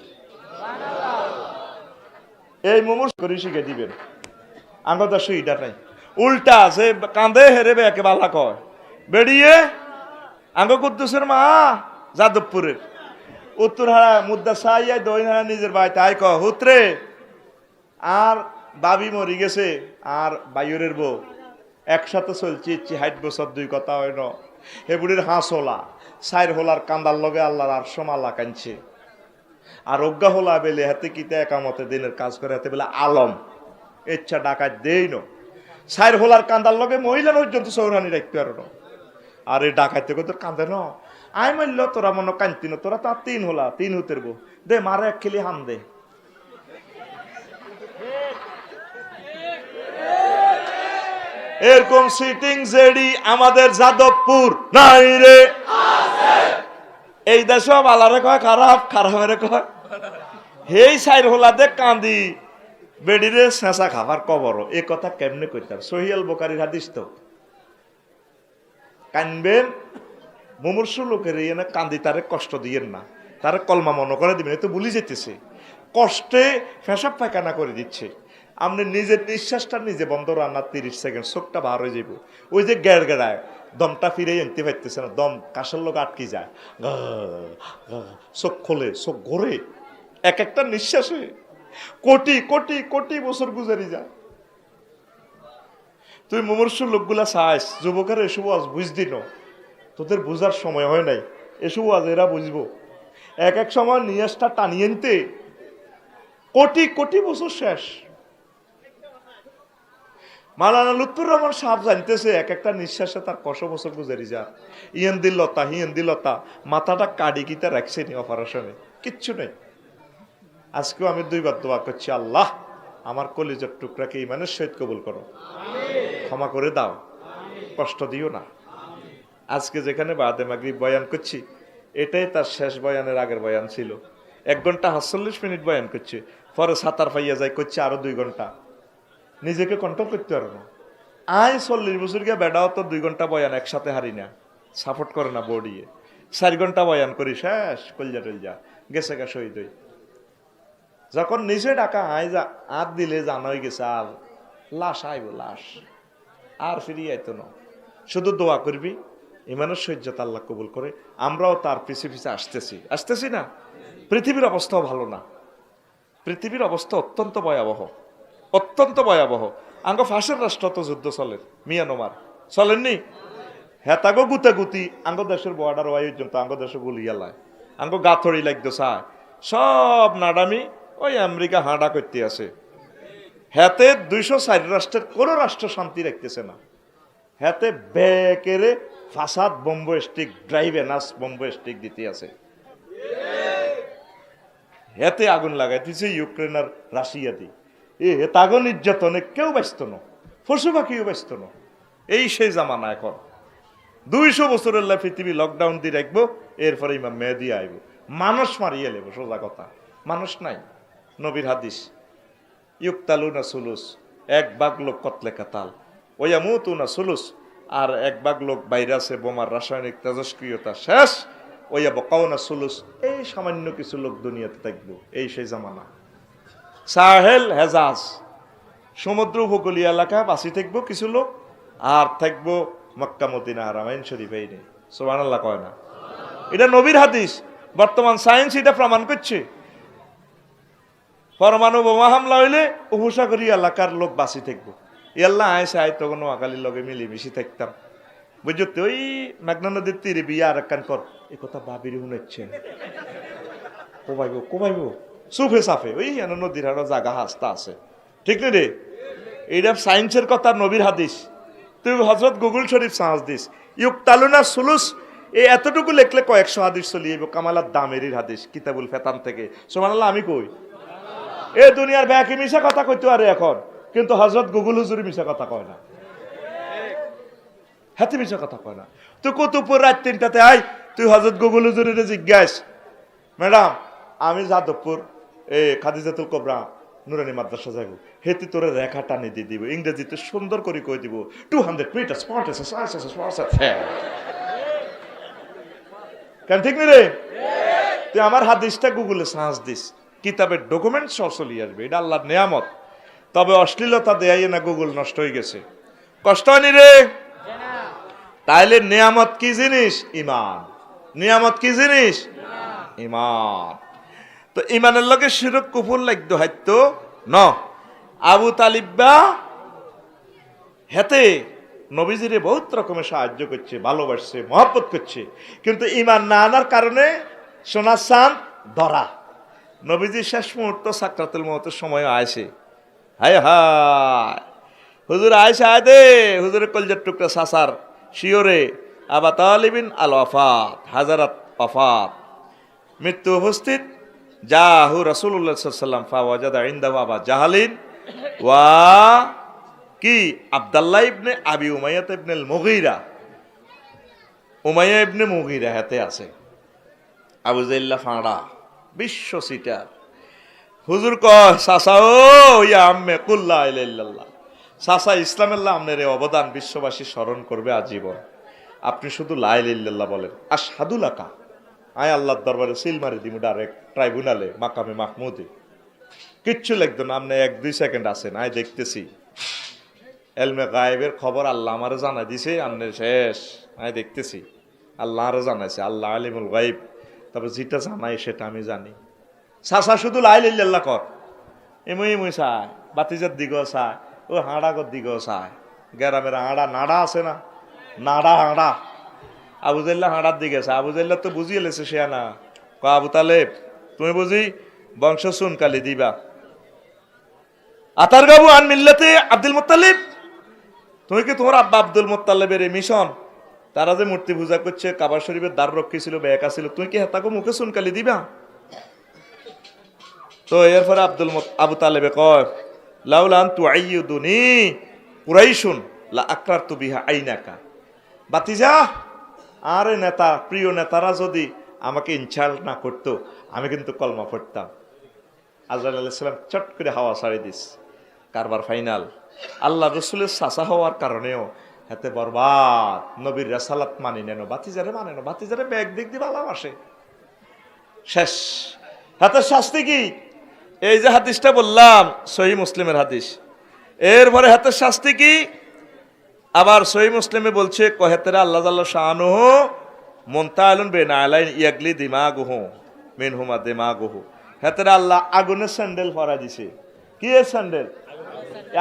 এই মোমর করে শিখে দিবেন, আঙ্গদা সুইটা নাই, উল্টা আছে কান্দে হেরে বে একে বালা কয় বেরিয়ে। আঙ্গ কুদ্দুসের মা যাদবপুরের উত্তরহারা মুদ্দা সাইয়া দইনহারা নিজের বাড়িতে আয় ক হুতরে, আর বাবি মরি গেছে আর বাইরের বউ একসাথে চলছি, 60 বছর 2 কথা হয় না। হে বুড়ির হাঁস হোলা 4 হোলার কান্দার লগে আল্লাহর আর সমালা কানছে, আর অজ্ঞা হোলা বেলে হাতে কিতে একামতে দিনের কাজ করে হাতে বেলে আলম ইচ্ছা ডাকাত দেই ন। 4 হোলার কান্দার লগে মহিলা পর্যন্ত সৌরানি রাখতে পারো না। আর এই ডাকাইতে তোর কান্দে ন, আই মারল তোরা মনে কান্তি না, তোরা তার 3 হোলা 3 হতের বউ দে মারে এক খেলি হান দে। এরকম সিটিং জেডি আমাদের যাদবপুর নাই রে, এই দেশে বালারে কয় খারাপ, খারাপের কয়। হেই 4 হোলাতে কান্দি বেডিরে শেষা খাবার কবর, এ কথা কেমনে কইতাম? সহিয়াল বুখারীর হাদিস তো। কানবেন মুমূর্ষু লোকের এনে কান্দি, তারে কষ্ট দিয়েন না, তারে কলমা মনে করে দিবেন, তো ভুলি যেতেছে, কষ্টে পেশাব পায়খানা করে দিচ্ছে। আপনি নিজের নিঃশ্বাসটা নিজে বন্ধ রান্না 30 সেকেন্ড, চোখটা বার হয়ে যাব, ওই যে গেড় গেড়ায় দমটা ফিরে আনতে পারতেছে না, দম কাশের লোক আটকে যায়, চোখ খোলে, চোখ ঘোরে, এক একটা নিঃশ্বাসে কোটি কোটি কোটি বছর গুজারি যায়। তুই মুমূর্ষু লোকগুলা চাইস, যুবকের এসব আজ বুঝদি ন, তোদের বুঝার সময় হয় নাই, এসব আজ এরা বুঝবো। এক এক সময় নিয়াসটা টানিয়ে আনতে কোটি কোটি বছর শেষ। মাওলানা লুৎফুর রহমান সাহেব জানতেছে এক একটা নিঃশ্বাসে তার কত বছর গুজারি যা। ইয়েন দিল্লতা হিয়েন দিল্লতা, মাথাটা কাডি কিতা রাখছে নি অপারেশনে, কিচ্ছু নেই। আজকেও আমি 2 বার দোয়া করছি, আল্লাহ আমার কলিজার টুকরাকে ইমানের সহিত কবুল করো, ক্ষমা করে দাও, কষ্ট দিও না। আজকে যেখানে বাদে মাগরিব বয়ান করছি, এটাই তার শেষ বয়ানের আগের বয়ান ছিল। 1 ঘন্টা 48 মিনিট বয়ান করছে, পরে সাঁতার পাইয়া যায় করছে আরো 2 ঘন্টা, নিজেকে কন্ট্রোল করতে পারো না। আয় 40 বছর গিয়ে বেড়াও তো 2 ঘন্টা বয়ান একসাথে হারি না, সাপোর্ট করে না বডিয়ে, 4 ঘন্টা বয়ান করি শেষ কলজা টলজা গেছে গা শহীদ হই। যখন নিচে ডাকা আয় যা হাত দিলে জানা হয়ে গেছে আর লাশ আইব, লাশ আর ফিরিয়ে আইতো না। শুধু দোয়া করবি ইমানের সহ্যতা আল্লাহ কবুল করে। আমরাও তার পিছে পিছে আসতেছি না। পৃথিবীর অবস্থাও ভালো না, পৃথিবীর অবস্থা অত্যন্ত ভয়াবহ, অত্যন্ত ভয়াবহ। আঙ্গ ফাঁসের রাষ্ট্র তো যুদ্ধ চলেন, মিয়ানমার চলেননি, হেতাগো গুতাগুতি আঙ্গ দেশের বর্ডার ওয়াই পর্যন্ত আঙ্গ দেশে গুলিয়ালায়, আঙ্গ গাথড়ি লাগতো চায় সব নাডামি ওই আমেরিকা হাঁটা করতে আছে। হেতে 204 রাষ্ট্রের কোন রাষ্ট্র শান্তি রাখতেছে না। হেতে বেকেরে ফাসাদ বোম্বো স্টিক ড্রাইভে নাস বোম্বো স্টিক দিতে আছে। হেতে আগুন লাগাইতেছে ইউক্রেন আর রাশিয়া দিয়ে। হেতে আগুন নির্যাতনে কেউ ব্যস্ত ন, পশু পাখিও ব্যস্ত ন। এই সেই জামানা এখন 200 বছরের পৃথিবী লকডাউন দিয়ে রাখবো, এরপরে ইমাম মেহেদি আইব, মানুষ মারিয়ে লেব। সোজা কথা, মানুষ নাই। নবীর হাদিস ইউক্তালুনা সুলুস, 1 ভাগ লোক কতলে কাতাল, ওয়ামুতুনা সুলুস, আর 1 ভাগ লোক ভাইরাসে বোমার রাসায়নিক তেজস্ক্রিয়তা শেষ, ওয়া বকাউনা সুলুস, এই সামান্য কিছু লোক দুনিয়াতে থাকবো। এই সেই জামানা। সাহেল হেজাজ সমুদ্র উপকূলীয় এলাকা বাঁচি থাকবো কিছু লোক, আর থাকবো মক্কা মদিনা হারামাইন শরীফ। এই নেই সুবহানাল্লাহ কয় না? এটা নবীর হাদিস। বর্তমান সায়েন্স এটা প্রমাণ করছে। পরমাণু বোমা হামলা হইলে উপসাগরী এলাকার লোক বাঁচি থাকবো। ইয়াল্লা আয়সে আয় তখন নোয়াখালীর লগে মিলিমিশি থাকতাম, বুঝতে ওই মেঘনা নদীর তীরে বিয়ে আর একখান কর, এ কথা ভাবির শুনেছেন কোবাইব সুফে সাফে ওই নদীর হাড়ো জাগা হাস্তা আছে, ঠিক না রে? এইটা সায়েন্সের কথা, নবীর হাদিস। তুই হজরত গুগল শরীফ সাহস দিস ইউক্তালুনা সুলুস, এই এতটুকু লেখলে কয়েকশো হাদিস চলিয়ে কামালার দামেরির হাদিস কিতাবুল ফেতান থেকে। সুবহানাল্লাহ আমি কই এ দুনিয়ার ব্যাকি মিশা কথা কইতে পারে এখন, কিন্তু হজরত গুগল হুজুরি মিশা কথা কয় না, হাতে মিশা কথা কয় না। তুই কুতুবপুর রাত 3টাতে আই, তুই হজরত গুগল হুজুরের জিজ্ঞাস, ম্যাডাম আমি যাদবপুর খাদিজাতুল কোবরা নুরানি মাদ্রাসা যাইব, হেতি তোরে রেখা টানি দিয়ে দিব, ইংরেজিতে সুন্দর করে কই দিব 200 মিটার কেন, ঠিক নি রে? তুই আমার হাদিসটা গুগলে সার্চ দিস, কিতাবের ডকুমেন্ট সব চলিয়ে আসবে। এটা আল্লাহর নেয়ামত। তবে অশ্লীলতা দেয় না, গুগল নষ্ট হয়ে গেছে, কষ্ট হয়নি রে? তাইলে নেয়ামত কি জিনিস? ইমান। নিয়ামত কি জিনিস? ইমান। তো ইমানের লগে শিরক কুফর লাগতো হয়তো ন। আবু তালিবা হেতে নবীজিরে বহুত রকমের সাহায্য করছে, ভালোবাসছে, মহব্বত করছে, কিন্তু ইমান না আনার কারণে সোনার চাঁদ ধরা। নবীজি শেষ মুহূর্ত সাকরাতুল মওতের সময় আইছে, হায় হায় হুজুর আয়সা আয় দে, হুজুরের কলজার টুকরা সাসার শিওরে আবা তালিবিন আল ওয়াফাত, হাজারাত ওয়াফাত, মৃত্যু উপস্থিত। জাহু রাসূলুল্লাহ সাল্লাল্লাহু আলাইহি ওয়াসাল্লাম ফাওয়াজাদা ইনদাহু আবা জাহালিন ওয়া কি আব্দুল্লাহ ইবনে আবি উমাইয়া ইবনে আল মুগীরা, উমাইয়া ইবনে মুগীরা হাতে আছে। আবু জাইল্লা ফাঁড়া বিশ্ব সিটার। হুজুর কয় সাসা ও ইয়া আম্মে কুল লা ইলাহা ইল্লাল্লাহ, সাসা ইসলামেল্লাহ আপনার এই অবদান বিশ্ববাসী স্মরণ করবে আজীবন। আপনি শুধু লা ইলাহা ইল্লাল্লাহ বলেন, আশহাদু লাকা, আয় আল্লাহর দরবারে সিল মারি দিমু ডাইরেক্ট ট্রাইব্যুনালে মাকামে মাহমুদে, কিচ্ছু লাগতো না। আপনি 1-2 সেকেন্ড আছেন, আয় দেখতেছি। এলমে গায়েবের খবর আল্লাহ আমারে জানাই দিছে, আপনি শেষ, আয় দেখতেছি। আল্লাহ আরো জানাইছে, আল্লাহ আলিমুল গায়েব। তবে যেটা জানাই সেটা আমি জানি। সাসা শুধু লা ইলাহা ইল্লাল্লাহ কর, এমই চায়, বাতিজার দিকেও চায়, ও হাঁড়াগর দিকেও চায়। গ্রামের হাঁড়া নাড়া আছে না, নাড়া হাঁড়া, আবু জাইল্লা হাঁড়ার দিকে আছে। আবু জাইল্লা তো বুঝিয়ে লেছে সে না, ক আবু তালেব তুমি বুঝি বংশ শুন কালি দিবা, আতার গাবু আন মিল্লাতে আব্দুল মুত্তালিব, তুমি কি তোমার আব্বা আব্দুল মুত্তালিবের এই মিশন, তারা যে মূর্তি পূজা করছে, কাবা শরীফের দ্বার রক্ষী ছিল, বেকা ছিল, তুমি কি হেতাকে মুখে শুন কালি দিবা? তো এরপরে আবু তালেবে কয় লাউলান তুআইয়ুদুনি কুরাইশুন লা আকরারতু বিহা আইনাকা, বাতিজা আরে নেতা, প্রিয় নেতারা যদি আমাকে ইনসাল্ট না করতো আমি কিন্তু কলমা পড়তাম। আজরাইল আলাইহিস সালাম চট করে হাওয়া ছাড়ি দিস, কারবার ফাইনাল। আল্লাহ রসুলের চাচা হওয়ার কারণেও হাতে বরবাদ। নবীর রেসালাত মানি নেন, বাতিজারে মানে না, বাতিজারে ব্যাগ দিক দিয়ে ভালোবাসে, শেষ। হাতের শাস্তি কি? এই যে হাদিসটা বললাম সহিহ মুসলিমের হাদিস, এরপরে হাতের শাস্তি কি? আবার সহিহ মুসলিমে বলছে কহেতেরা আল্লাহ জাল্লা শানুহু মুনতাইলুন বিনা আলাইন ইয়াগলি দিমাগুহু মিনহুমা দিমাগুহু। হেতেরা আল্লাহ আগুনের স্যান্ডেল পরা দিছে। কি এর স্যান্ডেল?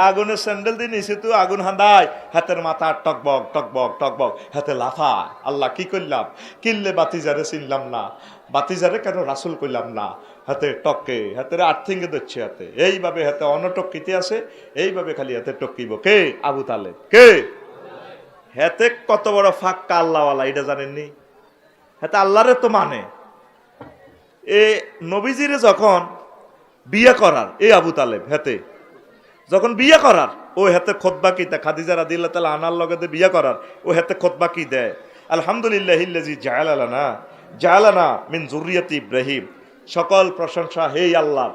আগুনের স্যান্ডেল দিয়ে নিচে তো আগুন হান্দায়, হাতের মাথা টকবক টকবক টকবক, হাতে লাফা। আল্লাহ কি করলাম? কিনলে বাতিজারে চিনলাম না, বাতিজারে কেন রাসুল করলাম না, হাতে টকে, হাতের আর্থিংয়ে দিচ্ছে হাতে, এইভাবে হাতে অনটকিতে আছে, এইভাবে খালি হাতে টকিব। কে? আবু তালেব। কে? হাতে কত বড় ফাঁক্কা আল্লাহওয়ালা, এটা জানেননি? হাতে আল্লাহরে তো মানে। এ নবীজিরে যখন বিয়ে করার, এই আবু তালেব হাতে যখন বিয়ে করার, ও হাতে খোদবা কি দেয়, খাদিজা রাদিয়াল্লাহু তাআলা আনার লগে বিয়ে করার, ও হাতে খোদবা কি দেয়? আলহামদুলিল্লাহিল্লাযী জাআলানা মিন যুররিয়াতি ইব্রাহিম। সকল প্রশংসা হে আল্লাহর,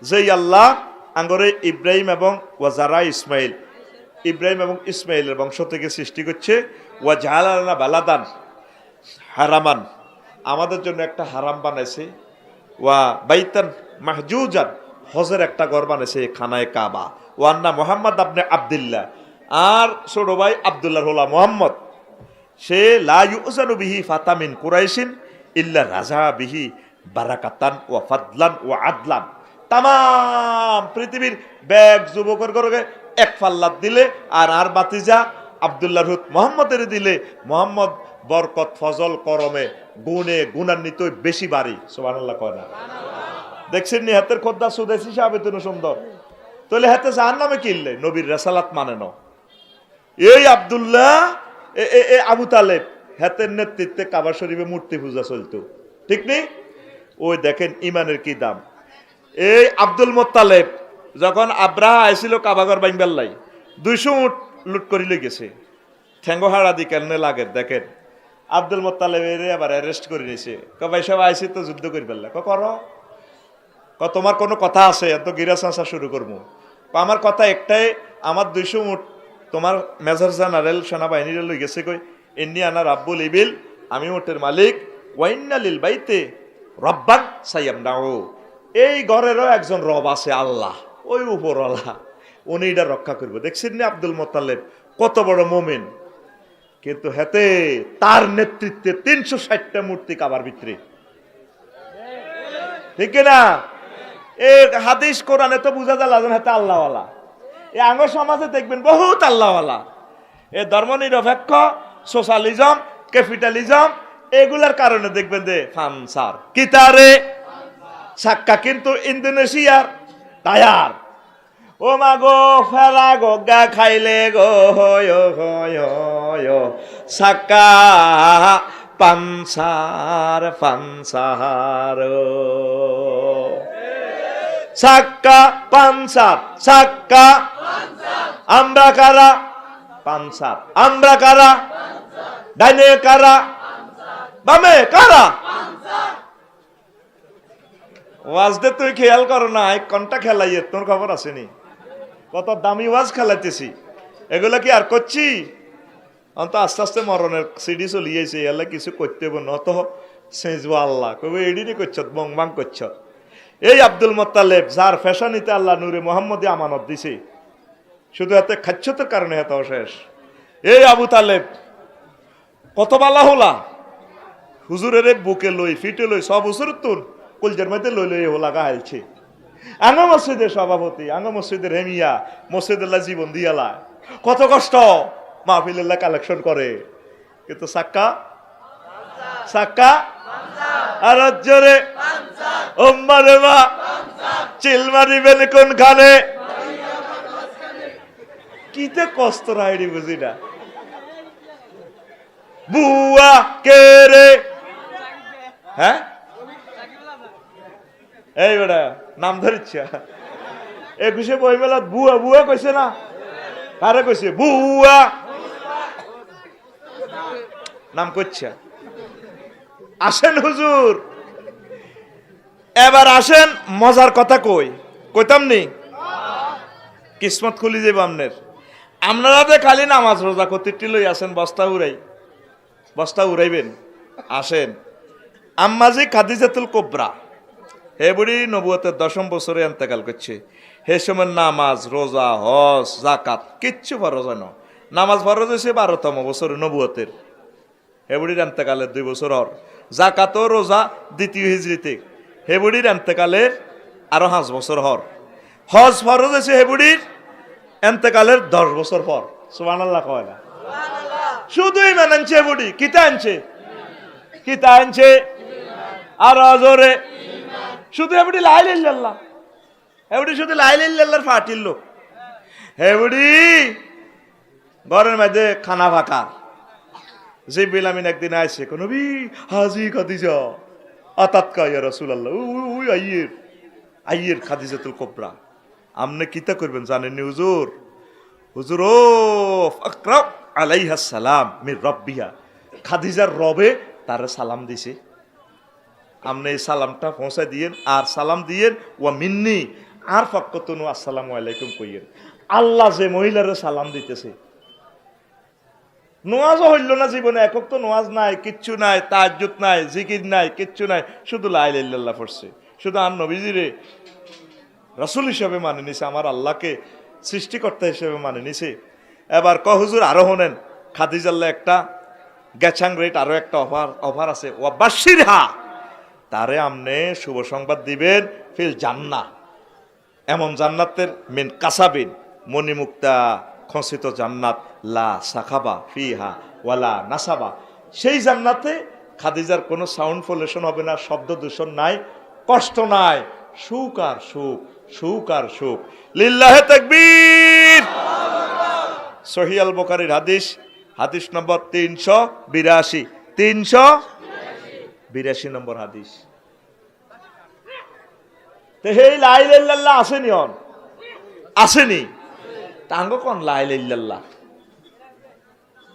যেই আল্লাহ আঙ্গরে ইব্রাহিম এবং ওয়াজারা ইসমাইল, ইব্রাহিম এবং ইসমাইলের বংশ থেকে সৃষ্টি করছে। ওয়া জাআলানা বালাদান হারামান, আমাদের জন্য একটা হারাম বানাইছে। ওয়া বাইতান মাহজুজান, হজের একটা ঘর বানাইছে, খানায় কাবা। ওয়ান্না মোহাম্মদ আবনে আব্দুল্লাহ, আর ছোট ভাই আব্দুল্লাহর হলা মোহাম্মদ, সে লা ইউজানু বিহি ফাতামিন কুরাইশিন ইল্লা রাজা বিহি বারাকাতান ওয়া ফাদলান ওয়া আদলান। তাম পৃথিবীর ব্যাগ যুবকের ঘরে এক ফাল্লাত দিলে, আর বাতিজা আব্দুল্লাহর হুত মোহাম্মদের দিলে, মোহাম্মদ বরকত ফজল করমে গুণে গুণান্বিত বেশি বাড়ি। সুবহানাল্লাহ কয় না? দেখছেন নি হাতের খোদ্দা সুদেশি সাহেব এত সুন্দর, তাহলে হাতে জাহান্নামে কিনলে নবীর রেসালাত মানে না। এই আব্দুল্লাহ আবু তালেব হাতের নেতৃত্বে কাবা শরীফে মূর্তি পূজা চলতো, ঠিক নেই? ওই দেখেন ইমানের কি দাম। এই আব্দুল মোত্তালেব যখন আব্রাহা আইছিল কাবাঘর বাইঙ্গাল্লাই, 200 উট লুট করিলে গেছে, ঠেঙ্গহাড়া দি কেমনে লাগে দেখেন। আব্দুল মোত্তালেব এরে আবার অ্যারেস্ট করে নিয়েছে। ভাই সব আইসি তো যুদ্ধ করি ফেললা। করো তোমার কোনো কথা আছে? এত গিরা চাঁচা শুরু করবো। আমার কথা একটাই, আমার 200 উট তোমার মেজর জেনারেল সেনাবাহিনীর লই গেছে কই, এমনি আনা রাব্বুল ইবিল, আমি উটের মালিক। ওয়াইন্না লিল বাইতে রব্বান সাইয়ামনাহু, এই ঘরেরও একজন রব আছে আল্লাহ, ওই উপরওয়ালা, উনি এটা রক্ষা করবে। দেখছেন না আব্দুল মোত্তালেব কত বড় মুমিন, কিন্তু হেতে তার নেতৃত্বে 360টা মূর্তি কাবার ভিতরে, ঠিক না? এই হাদিস কোরআনে তো বুঝা যায় হাতে আল্লাহওয়ালা। এই আঙ্গ সমাজে দেখবেন বহুত আল্লাহওয়ালা। এই ধর্মনিরপেক্ষ সোশ্যালিজম, ক্যাপিটালিজম, এগুলার কারণে দেখবেন যে ফানসার কিতারে সাক্কা কিন্তু ইন্দোনেশিয়ার টায়ার। ও মা গো ফেলা গো গা খাইলে গো সাক্কা পানসার পানসার, সাক্কা পানসার, সাক্কা আমরা কারা পানসার, আমরা কারা ডাইনে কারা বামে কারা। ওয়াজদের তুই খেয়াল করো না, এক ঘন্টা খেলাইয়ে তোর খবর আসেনি? কত দামি ওয়াজ খেলাইতেছি, এগুলো কি আর করছি? অন্ত আস্তে আস্তে মরণের সিডি চলিয়েছে, এলে কিছু করতে নত সেজবো আল্লাহ কবে এডিনি করছ বং বাং করছ। এই আব্দুল মোত্তালেব যার ফ্যাশনিতে আল্লাহ নূরে মোহাম্মদী আমানত দিছে, শুধু এতে খাচ্ছতের কারণে এত শেষ। এই আবু তালেব কত বালা হলা, হুজুরের বুকে লই ফিটে লই সব হুজুর তুন কলজের মধ্যে লই লই হোলা গাইছে। আঙ্গ মসজিদের সভাপতি, আঙ্গ মসজিদের হেমিয়া, মসজিদুল্লাহ জীবন দিয়ালা, কত কষ্ট মাহফিল্লাহ কালেকশন করে, কিন্তু সাক্কা সাক্কা আর জোরে ওম্মারে মা চিল মারিবেন কোনখানে, কিতে কষ্ট রাইডি বুঝি না। বুয়া কে রে, হ্যাঁ এই বেটা নাম ধরিচ্ছা 21শে বই মেলা বুয়া বুয়া কইছে না, কারে কইছে? বুয়া নাম করছে। আসেন হুজুর, এবার আসেন মজার কথা কইতাম নি। কিসমত খুলি যাবে আপনার। আপনারা যে খালি নামাজ রোজা কতিটি লই আসেন বস্তা উড়াইবেন। আসেন আম্মাজি খাদিজাতুল কুবরা, হে বুড়ি নবুয়তের 10ম বছরে ইন্তেকাল করছে। হে সময় নামাজ রোজা হজ জাকাত কিচ্ছু ফরজ হয় না। নামাজ ফরজ হয়েছে 12তম বছরে নবুয়তের, হে বুড়ির ইন্তেকালের 2 বছর হর। জাকাত ও রোজা 2য় হিজরিতে, হে বুড়ির ইন্তেকালের আরো 5 বছর হর। হজ ফরজ হয়েছে হে বুড়ির ইন্তেকালের 10 বছর পর। সুবহানাল্লাহ কয় না? শুধুই আনছে বুড়ি, কিতা আনছে আর জোরে শুধু এবারে লা ইলাহা ইল্লাল্লাহ, এবারে শুধু লা ইলাহা ইল্লাল্লাহর ফাটিল লোক। এবারে ঘরের মধ্যে খানা ফাঁকা। জিবরিল আমিন একদিন আইছে, কোন নবী হাজি খাদিজা আতাতকা ইয়া রাসূলুল্লাহ, ওই আইয়ের খাদিজাতুল কুবরা। আপনি কিতা করবেন জানেন নি হুজুর? হুজুর ও আকরা আলাইহা সালাম মির রাব্বিহা, খাদিজার রবে তার সালাম দিছে। আপনি এই সালামটা পৌঁছায় দিয়েন, আর সালাম দিয়েন ওয়া মিন্নি, আর ফাক্কাতুন আসসালামু আলাইকুম কইয়েন। আল্লাহ যে মহিলার সালাম দিতেছে, নোয়াজও হইল না জীবনে, একক তো নোয়াজ নাই, কিচ্ছু নাই, তাহাজ্জুদ নাই, জিকির নাই, কিচ্ছু নাই, শুধু লা ইলাহা ইল্লাল্লাহ পড়ছে। শুধু আর নবীজিরে রাসূল হিসেবে মানে নিছে, আমার আল্লাহকে সৃষ্টিকর্তা হিসেবে মানে নিছে। এবার হুজুর আরো হনেন, খাদিজাল্লাহ একটা গ্যাছাং রেট আরো একটা অফার আছে, ওয়া বাশিরহা, তারে আমনে শুভ সংবাদ দিবেন ফিল জান্নাহ, এমন জান্নাতের মিন কাসাবিন, মণিমুক্তা খচিত জান্নাত, লা সাখাবা ফিহা ওয়ালা নাসাবা। সেই জান্নাতে খাদিজার কোনো সাউন্ড পলিউশন হবে না, শব্দ দূষণ নাই, কষ্ট নাই, সুখ আর সুখ, সুখ আর সুখ। লিল্লাহে তাকবীর। সহিহ আল বুখারীর হাদিস নম্বর 382 নম্বর হাদিস। তে হে লা ইলাহা ইল্লাল্লাহ আসেনি, আসেনি তাঙ্গ কোন লা ইলাহা ইল্লাল্লাহ।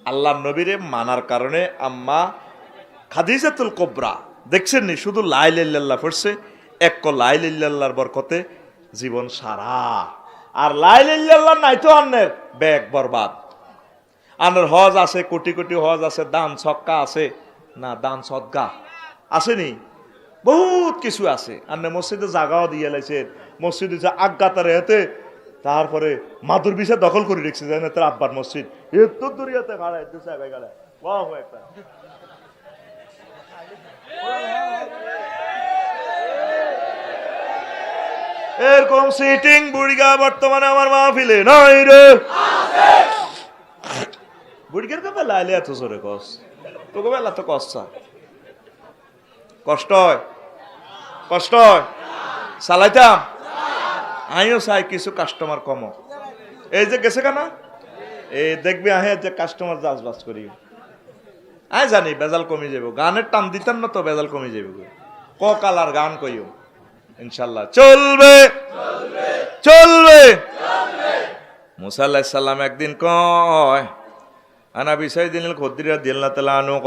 আল্লাহর নবীরে মানার কারণে আম্মা খাদিজাতুল কুবরা দেখছেন নি, শুধু লা ইলাহা ইল্লাল্লাহ পড়ছে, এক লা ইলাহা ইল্লাল্লাহর বরকতে জীবন সারা। আর লা ইলাহা ইল্লাল্লাহ নাই তো আন্নের ব্যাগ বরবাদ। আন্নের হজ আছে, কোটি কোটি হজ আছে, দান সদকা আছে, না দান সদকা আসেনি, বহুত কিছু আছে। আন্নে মসজিদে জাগাও দিয়ে লাইছেন, মসজিদে যে আজ্ঞাতারে হেতে, তারপরে মাদুর বিষয় দখল করে রেখেছে, জানেন তার আব্বার মসজিদ এত দূরিয়াতে গাড়ায় দু জায়গায় গাড়ায় বাহ একটা। এরকম সিটিং বুড়িগা বর্তমানে আমার মাহফিলে নাই রে। বুড়িগের কথা লাইলে এত জোরে কস, তোকে বেলা তো কষ্ট হয়, কষ্ট হয় চালাইতাম। আমিও চাই কিছু কাস্টমার কম, এই যে গেছে কেনা এই দেখবি আহে যে কাস্টমার চাষবাস করি, আই জানি বেজাল কমে যাব। গানের টান দিতেন না তো বেজাল কমে যাবে। ক কালার গান কইও ইনশাল্লাহ চলবে চলবে। মুসা আলাইহিস সালাম একদিন কয়, আনা বিসাইদিল খুদরি রাদিয়াল্লাহু তাআলা আনহু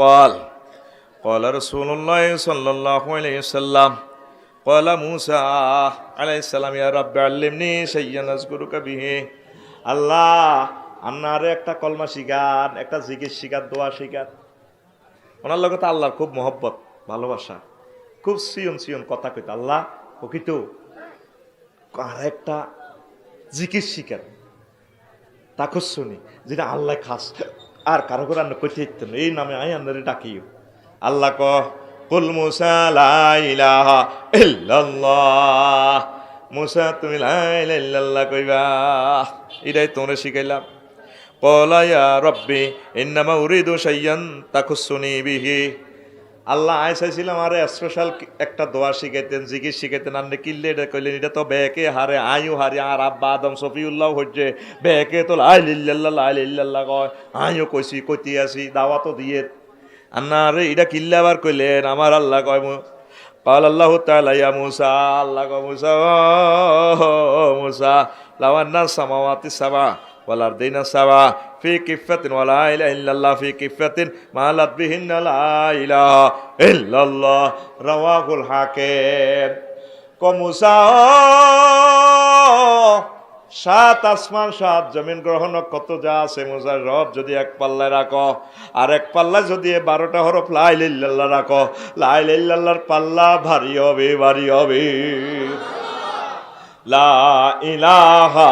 ক্বালা রাসূলুল্লাহ সাল্লাল্লাহু আলাইহি ওয়াসাল্লাম ক্বালা মুসা আলাইহিস সালাম ইয়া রাব্বি আল্লিমনি শাইয়ান আযকুরুকা বিহি। আল্লাহ আপনারে একটা কলমা শিখান, একটা জিকির শিখান, দোয়া শিখান। ওনার লগে তো আল্লাহর খুব মহব্বত ভালোবাসা, খুব সিয়ন কথা কইত। আল্লাহ প্রকৃত আর একটা জিকির শিখান, তাকসুনি, যেটা আল্লাহ খাস আর কারো করে আন্না কইতে দিতেন, এই নামে আই আন্নারে ডাকিও। আল্লাহ কুল মুসা লা ইলাহা ইল্লাল্লাহ, মুসা তুমি লা ইলাহা ইল্লাল্লাহ কইবা, এটাই তোমরা শিখাইলাম। ক্বালা ইয়া রাব্বি ইন্নামা উরিদু শাইয়ান তাকুসুনি বিহি। আল্লাহ আয় চাইছিলাম আরে স্পেশাল একটা দোয়া শিখাইতেন, জিকির শিখাইতেন, আপনি কিনলে এটা কইলেন, এটা তো বেকে হারে আয়ু হারে, আর আব্বা আদম সফিউল্লাহ হচ্ছে বেকে তো লা ইলাহা ইল্লাল্লাহ কয়, আয়ু কইছি কইতে আসি দাওয়াতও দিয়ে আন্না আরে এটা কিনলে আবার কইলেন। আমার আল্লাহ কয় قال الله تعالى يا موسى আল্লাহ কয় মুসা মুসা লাউ আন্না সামাওয়াতি সাবা ওয়াল আরদিনা সাবা ফি কিফাতিন ওয়া লা ইলাহা ইল্লাল্লাহ ফি কিফাতিন মালাত বিহিন্না লা ইলাহা ইল্লাল্লাহ রাওয়াহুল হাকিম। ক মুসা সাত আসমান সাত জমিন গ্রহণ কত যা আছে মোজার রব যদি এক পাল্লায় রাখো, আর এক পাল্লায় যদি 12টা হরফ লা ইলাহা ইল্লাল্লাহ রাখো, লা ইলাহা ইল্লাল্লাহর পাল্লা ভারী হবে, ভারী হবে। লা ইলাহা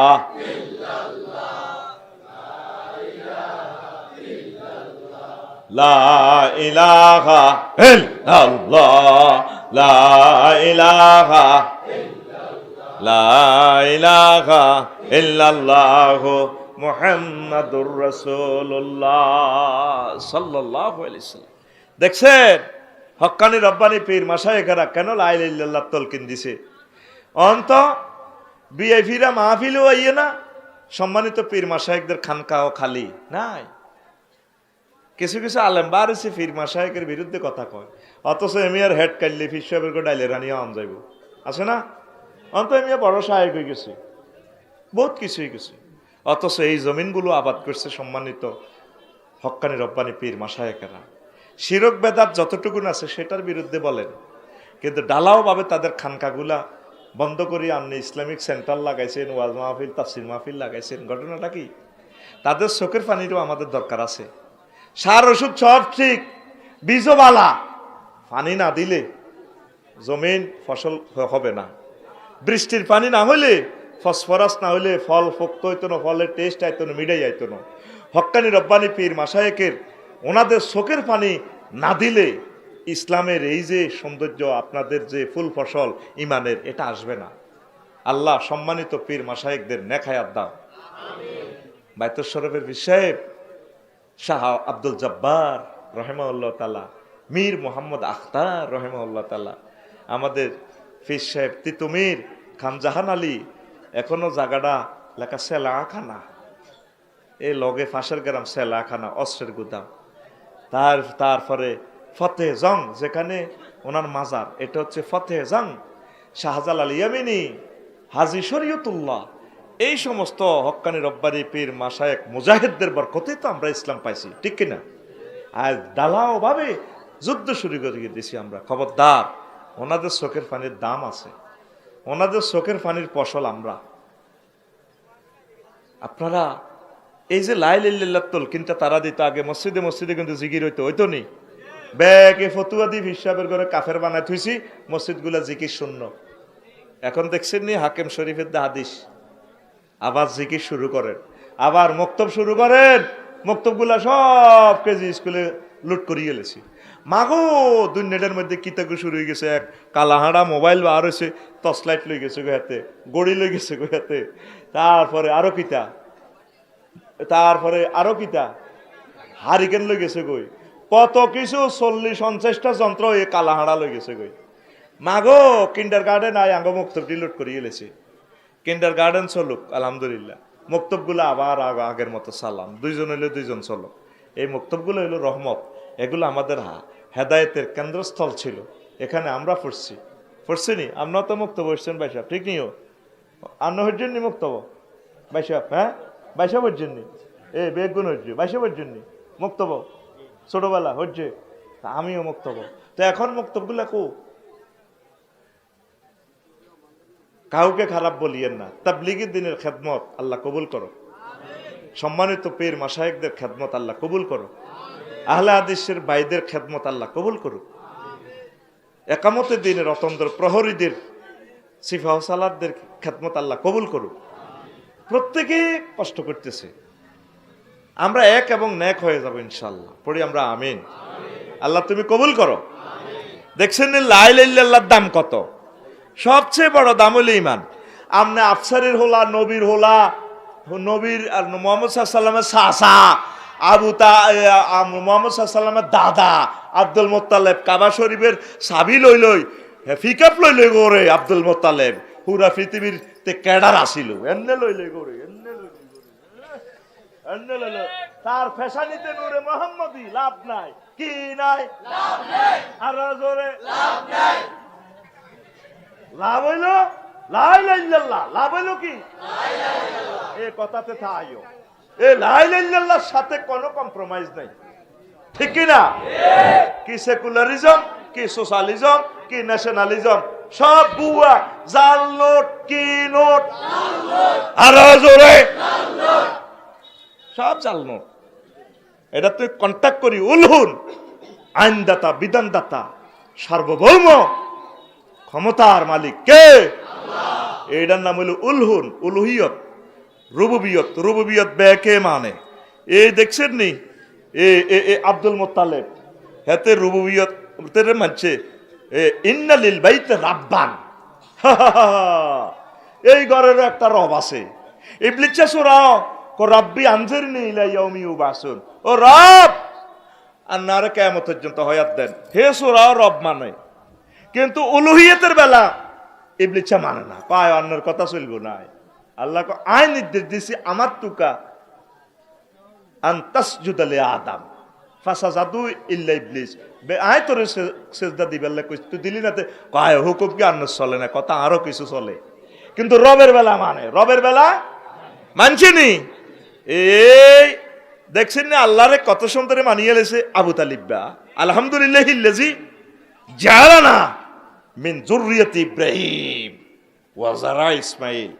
লা ইলাহা ইল্লাল্লাহ, লা ইলাহা লা ইলাহা ইল্লাল্লাহু মুহাম্মাদুর রাসূলুল্লাহ সাল্লাল্লাহু আলাইহি সাল্লাম। দেখছেন হক্কানি রব্বানি পীর মাশায়েখরা কেন লা ইলাহা ইল্লাল্লাহ তলকিন দিছে। অন্ত বিআইপিরা মাহফিলও আইয়ে না, সম্মানিত পীর মাশায়েখদের খানকাও খালি নাই। কিছু কিছু আলেম বার হয়েছে পীর মাশায়েখের বিরুদ্ধে কথা কয়, অথচ এমিয়ার হেড কাটলে ফির সাহেবের কো ডাইলে রানিয়া আম যাইব আছে না। অন্ত এমিয়া বড় সাহেব হয়ে গেছে, বহুত কিছু হয়ে গেছে, অথচ এই জমিনগুলো আবাদ করছে সম্মানিত হক্কানি রব্বানি পীর মাশায়েখরা। শিরক বেদাত যতটুকুন আছে সেটার বিরুদ্ধে বলেন, কিন্তু ডালাও ভাবে তাদের খানকাগুলা বন্ধ করি আপনি ইসলামিক সেন্টার লাগাইছেন, ওয়াজ মাহফিল তাফসির মাহফিল লাগাইছেন। ঘটনাটা কি? তাদের চোখের পানিরও আমাদের দরকার আছে। সার ওষুধ সব ঠিক, বীজও বালা, পানি না দিলে জমিন ফসল হবে না। বৃষ্টির পানি না হইলে, ফসফরাস না হইলে ফল পোক্ত হইতো না, ফলের টেস্ট আইতো না, মিডাই আইতো না। হক্কানি রব্বানি পীর মাশায়েখের ওনাদের চোখের পানি না দিলে ইসলামের এই যে সৌন্দর্য, আপনাদের যে ফুল ফসল ইমানের, এটা আসবে না। আল্লাহ সম্মানিত পীর মাশায়েখদের নেক হায়াত দাও। বাইতুল শরীফের পীর সাহেব শাহ আব্দুল জব্বার রহিমাহুল্লাহ তাআলা, মীর মোহাম্মদ আখতার রহিমাহুল্লাহ তাআলা, আমাদের পীর সাহেব তিতুমির খান জাহান আলী, এখনো জায়গাটা লেখা সেলাখানা, এই লগে ফাঁসের গ্রাম সেলাখানা, অস্ত্রের গুদাম। তারপরে ফতেহ জং, যেখানে ওনার মাজার, এটা হচ্ছে ফতেহ জং, শাহজালাল ইয়ামিনী, হাজী শরীয়তুল্লাহ। এই সমস্ত হক্কানি রব্বানি পীর মাশায়েখ মুজাহিদদের বরকতেই তো আমরা ইসলাম পাইছি, ঠিক কিনা? আর দালাও ভাবে যুদ্ধ শুরু করে দিয়েছি আমরা। খবরদার, ওনাদের চোখের পানির দাম আছে, ওনাদের চোখের পানির ফসল আমরা। আপনারা এই যে লা ইলাহা ইল্লাল্লাহ তলকিনটা তারা দিত আগে মসজিদে মসজিদে, কিন্তু জিকির হইতো নি। ব্যাগে ফতুয়া দি হিসাবের করে কাফের বানায় থুইছি, মসজিদগুলা জিকির শূন্য। এখন দেখছেন নি হাকিম শরীফের হাদিস, আবার জিকির শুরু করেন, আবার মক্তব শুরু করেন। মক্তবগুলা সব কেজি স্কুলে লুট করিয়ে গেলেছি। মাগো দুনিয়াটার মধ্যে কিতাকু শুরু হয়ে গেছে। এক কালাহাড়া মোবাইল বার হয়েছে, টর্চ লাইট লই গেছে গোয়াতে, গড়ি লই গেছে গোয়াতে, তারপরে আরো কিতা হারিকেন লই গেছে গই, কত কিছু 40-50টা যন্ত্র এই কালাহাড়া লই গেছে গই। মাগো কিন্ডার গার্ডেন আয় আঙ্গ মক্তবটি লুট করিয়ে গেলেছি। কিন্ডার গার্ডেন চলুক আলহামদুলিল্লাহ, মক্তবগুলো আবার আগের মতো সালাম, 2জন হইলে 2জন চলো। এই মক্তবগুলো হইলো রহমত, এগুলো আমাদের হেদায়েতের কেন্দ্রস্থল ছিল। এখানে আমরা পড়ছি নি, আপনারা তো মুক্তব হচ্ছেন ভাই সাহেব, ঠিক নিও আন্ন হচ্ছেন নি মুক্তব ভাই সাহেব, হ্যাঁ ভাই সাহেব হচ্ছেন নি, বেগুন হচ্ছে ভাই সাহেব হচ্ছেন নি মুক্তব, ছোটবেলা হচ্ছে, আমিও মুক্তব। তো এখন মুক্তবগুলা কো, কাউকে খারাপ বলিয়েন না। তাবলীগের দিনের খেদমত আল্লাহ কবুল করো, সম্মানিত পীর মাশায়েখদের খেদমত আল্লাহ কবুল করো, আহলে হাদিসের ভাইদের খেদমত আল্লাহ কবুল করো, একামতের দিনের অতন্দ্র প্রহরীদের সিফাহ সালাতদের খেদমত আল্লাহ কবুল করো। প্রত্যেকে কষ্ট করতেছে, আমরা এক এবং নেক হয়ে যাব ইনশাআল্লাহ। পড়ি আমরা আমিন। আল্লাহ তুমি কবুল করো। দেখছেন লা ইলাহা ইল্লাল্লাহর দাম কত? সবচেয়ে বড় দাম হলো ঈমান। আমনে আফসারের হোলা, নবীর হোলা, নবীর আর মুহাম্মদ সাল্লাল্লাহু আলাইহি ওয়াসাল্লামের চাচা, মুহাম্মদ সাল্লাল্লাহু আলাইহি ওয়াসাল্লামের দাদা আব্দুল মুত্তালিব, কাবা শরীফের চাবি লই পিকআপ লই গোরে আব্দুল মুত্তালিব, পুরা পৃথিবীর তে ক্যাডার আসিল, এন্নে লই গোরে, এন্নে লই তার ফেশানিতে নূরে মুহাম্মদি লাভ নাই, কি নাই লাভ নাই, আর জোরে লাভ নাই। লাভ হইল লা ইলাহা ইল্লাল্লাহ, লাভ হইল কি লা ইলাহা ইল্লাল্লাহ। এই কথাতে থাইও, এই লা ইলাহা ইল্লাল্লাহর সাথে কোনো কম্প্রোমাইজ নাই, ঠিক কি না? কি সেকুলারিজম, কি সোশ্যালিজম, কি ন্যাশনালিজম, সব বুয়া। জাল নোট, কি নোট, আরো জোরে, সব জাল নোট। এটা তুই কন্ট্যাক্ট করি উলহুন, আইনদাতা, বিধানদাতা, সার্বভৌম ক্ষমতার মালিক কে? এটার নাম হলো উলহুন, উলুহিয়ত, রুবুবিয়ত। রুবুবিয়ত কে মানে? এই দেখছেন নি আব্দুল মোত্তালেব, হেতে রুবুবিয়ত মানছে। ইন্নালিল বাইতে রাব্বান, এই ঘরের একটা রব আছে। ইবলিসে সুরাও কো রাব্বি আনজিরনি ইলা ইয়াউমি ইউবাসুন, ও রব আন্নারে কিয়ামত পর্যন্ত হায়াত দেন। হে সুরাও রব মানে, কিন্তু উলুহিয়তের বেলা ইবলিসে মানে না, পায় অন্যের কথা চলবো না। আল্লাহ আইন নির্দেশ দিছি আমার তুকা আনতাসজুদা লি আদম ফাসাজাদু ইল্লা ইবলিস, বে আয় তোরে সেজদা দিবেল্লা কইছ, তুই দিলি না, তে কয় হুকুম কি আন্নার চলে না, কথা আরো কিছু চলে, কিন্তু রবের বেলা মানে, রবের বেলা মানছিনি। এই দেখছেন না আল্লাহরে কত সুন্দরে মানিয়ে লেছে আবু তালিবা। আলহামদুলিল্লাহিল্লাযী জাআলানা মিন যুররিয়াতি ইব্রাহিম ওয়া যারা ইসমাঈল।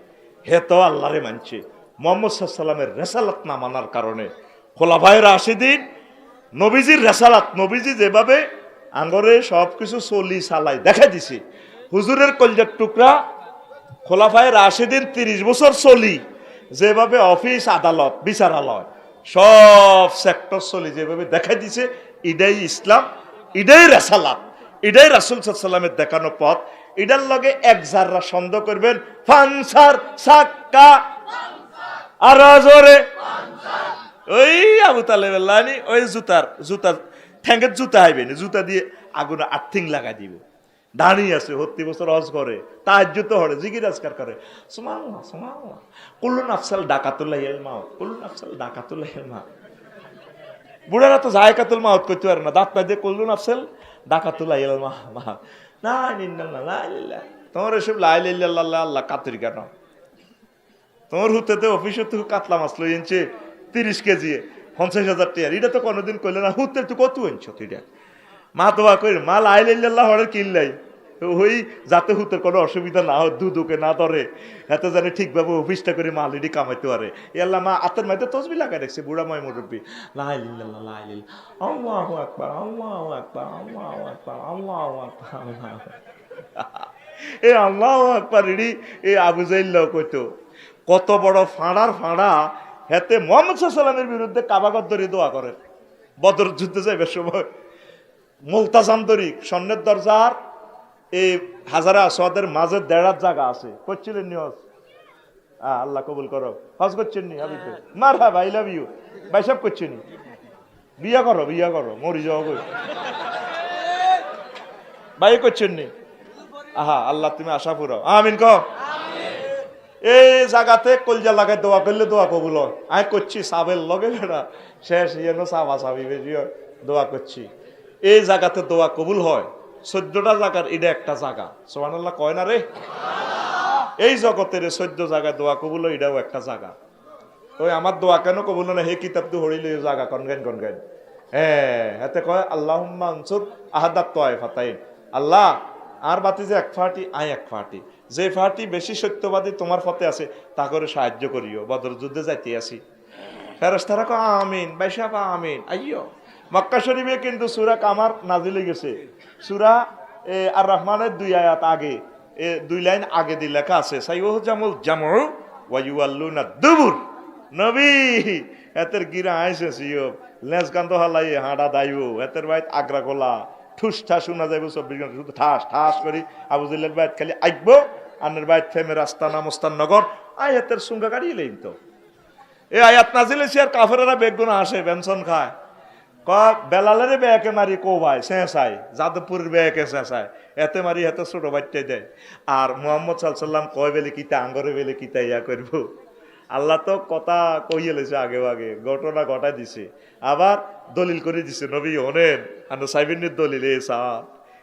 হে তো আল্লাহরে মানছে। মুহাম্মদ সাল্লাল্লাহু আলাইহি সাল্লামের রিসালাত না মানার কারণে খোলাফায়ে রাশিদিন, নবীজির রেসালাত, নবীজি যেভাবে আঙ্গরে সবকিছু চলি চালাই দেখা দিছে, হুজুরের কলজার টুকরা খোলাফায়ে রাশিদিন 30 বছর চলি যেভাবে অফিস, আদালত, বিচারালয় সব সেক্টর চলি যেভাবে দেখা দিছে, এটাই ইসলাম, এটাই রেসালাত, এটাই রাসূল সাল্লাল্লাহু আলাইহি সাল্লামের দেখানো পথ। এটার লগে এক জাররা সন্দেহ করবেন, ফানসার সাক্কা আর জোরে, ওই আবু তালেব লানি ওই জুতার ঠ্যাঙ্গের জুতা আইবেন, জুতা দিয়ে আগুনে আর্থিং লাগাই দিব। দাঁড়িয়ে আছে 70 বছর হজ করে, তাহাজ্জুদ পড়ে, জিকির আজকার করে, সুবহানাল্লাহ সুবহানাল্লাহ, কুল্লু নাফসাল ডাকাতুল্লাহিল মাউত, কুল্লু নাফসাল ডাকাতুল্লাহিল মাউত। বুড়ারা তো জায়কাতুল মাউত করতে পারে না, দাঁত পাই দিয়ে কুল্লু নাফসাল ডাকাতুল্লাহিল মাউত, না ইন্নাল্লাহ লা ইলাহা। তোমার এসব লা ইলাহা ইল্লাল্লাহ আল্লাহ কাতরি কেন? তোমার হুতেতে অফিসে তো কাতলা মাছ লই এনছে 30 কেজি 50,000 টাকা, এটা তো কোনোদিন কইলে না। হুতে তুই কত আনছ তুই? মা দোয়া করি, মা লা ইলাহা ইল্লাল্লাহ হরে কিনলাই, ওই যাতে হুতের কোনো অসুবিধা না হয়, দুদুকে না ধরে, এত জানি ঠিকভাবে অফিসটা করে মাল ইডি কামাইতে পারে। আল্লাহ মা আতের মাইতে তসবি লাগাই রাখছে, বুড়া ময় মুরব্বী, লা ইলাহা ইল্লাল্লাহ লা ইলাহা ইল্লাল্লাহ, আল্লাহু আকবার আল্লাহু আকবার আল্লাহু আকবার আল্লাহু আকবার আল্লাহু আকবার। এই আল্লাহু আকবার ইডি এই আবু জাইল্লাহ কইতো, কত বড় ফাঁড়ার ফাঁড়া। হেতে মুহাম্মদ সাল্লাল্লাহু আলাইহি ওয়াসাল্লামের বিরুদ্ধে কাবাগত ধরে দোয়া করে, বদর যুদ্ধে যাইবার সময় মুলতাজাম তরিক স্বর্ণের দরজার এই হাজারে আসওয়াদের মাঝে 1.5 জায়গা আছে, করছিলেন নি হজ? আল্লাহ কবুল করো, হজ করছেন নি? হাবিব মারহাবা, আই লাভ ইউ ভাই, সব করছেন নি? বিয়া করো মরি যাও কই ভাই, করছেন নি? আহা আল্লাহ তুমি আশা পুরো, আমিন কও। এই জায়গাতে কলজা লাগাই দোয়া করলে দোয়া কবুল হয়। আমি করছি সাবের লগে বেড়া শেষ ইয়েন সাবা সাবি বেশি দোয়া করছি, এই জায়গাতে দোয়া কবুল হয়। 14টা জায়গার এটা একটা জায়গা, সুবহানাল্লাহ কয় না রে? এই জগতের 14 জায়গায় দোয়া কবুল হয়, এটাও একটা জায়গা। ওই আমার দোয়া কেন কবুল না? হে কিতাব তো হরিলে জায়গা কনগেন। হ্যাঁ, হাতে কয় আল্লাহুম্মা আনসুর আহাদাত তায়েফাতাইন, আল্লাহ আর বাতি যে এক ফাটি আই এক ফাটি, যে ফাটি বেশি সত্যবাদী তোমার পথে আছে তা করে সাহায্য করিও, বদর যুদ্ধে যাইতে আসি। ফেরেশতারা কয় আমিন, বাইশাবা আমিন। আইয়ো মক্কা শরীফে কিন্তু সূরা কামার নাজিল হয়ে গেছে, সূরা আর রহমানের 2 আয়াত আগে, 2 লাইন আগে দিয়ে লেখা আছে, সাইয়ুহ জামুল জামউ ওয়া ইউআল্লুনা দুবুর। নবী এতের গিরা আইছে সিও লেজ কান্ত হালাই হাঁড়া দাইও, এতের বাইত আগ্রা গোলা ঠুস ঠাস শোনা যাইব 24 ঘন্টা, শুধু ঠাস ঠাস করি আবু জাহলের বাইত খালি আইব, আন্নের বাইত ফেমে রাস্তানা মোস্তান নগর আয়াতের সুঙ্গা গাড়িয়ে লইন। তো এই আয়াত নাজিল হইছে আর কাফেরেরা বেগুনা আসে, বেনসন খায়, ক বেলালের বেয়াকে মারি কো ভাই চেঁচাই, যাদবপুরের বেয়াকে চেঁচাই, এতে মারি এতে ছোট বাচ্চাই দেয়। আর মুহাম্মদ সাল্লাল্লাহু আলাইহি সাল্লাম কয় বেলে কিতা আঙ্গরে বেলে কিতা ইয়া করব। আল্লাহ তো কথা কইয়ে লেছে, আগে ঘটনা ঘটাই দিছে, আবার দলিল করে দিছে। নবী হনেন আনো সাইবিনের দলিল, এ সা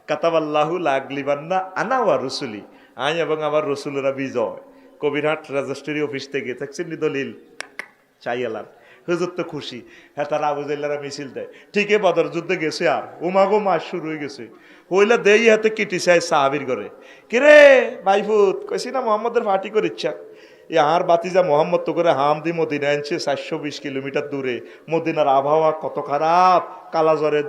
কাতাবাল্লাহু লাগলিবান্না আনা ওয়া রুসুলি, আই এবং আমার রসুলেরা বিজয়। কবিরহাট রেজিস্ট্রি অফিস থেকে দেখছেন দলিল চাই এলাম, হুজুর তো খুশি। হ্যাঁ, তারা আবু জাহেলেরা মিছিল দেয়, ঠিকই বদর যুদ্ধে গেছে, আর উমাগো মাস শুরু হয়ে গেছে। হইলে দেই হাতে কিটিসাই সাহাবির ঘরে, কিরে ভাইফুত, কইছি না মোহাম্মদের ফাটি করে ইচ্ছা, আর বাতিজা মোহাম্মদ তো করে হাম দি মদিনা আনছে 420 কিলোমিটার দূরে। মদিনার আবহাওয়া কত খারাপ, কালাজ্বরে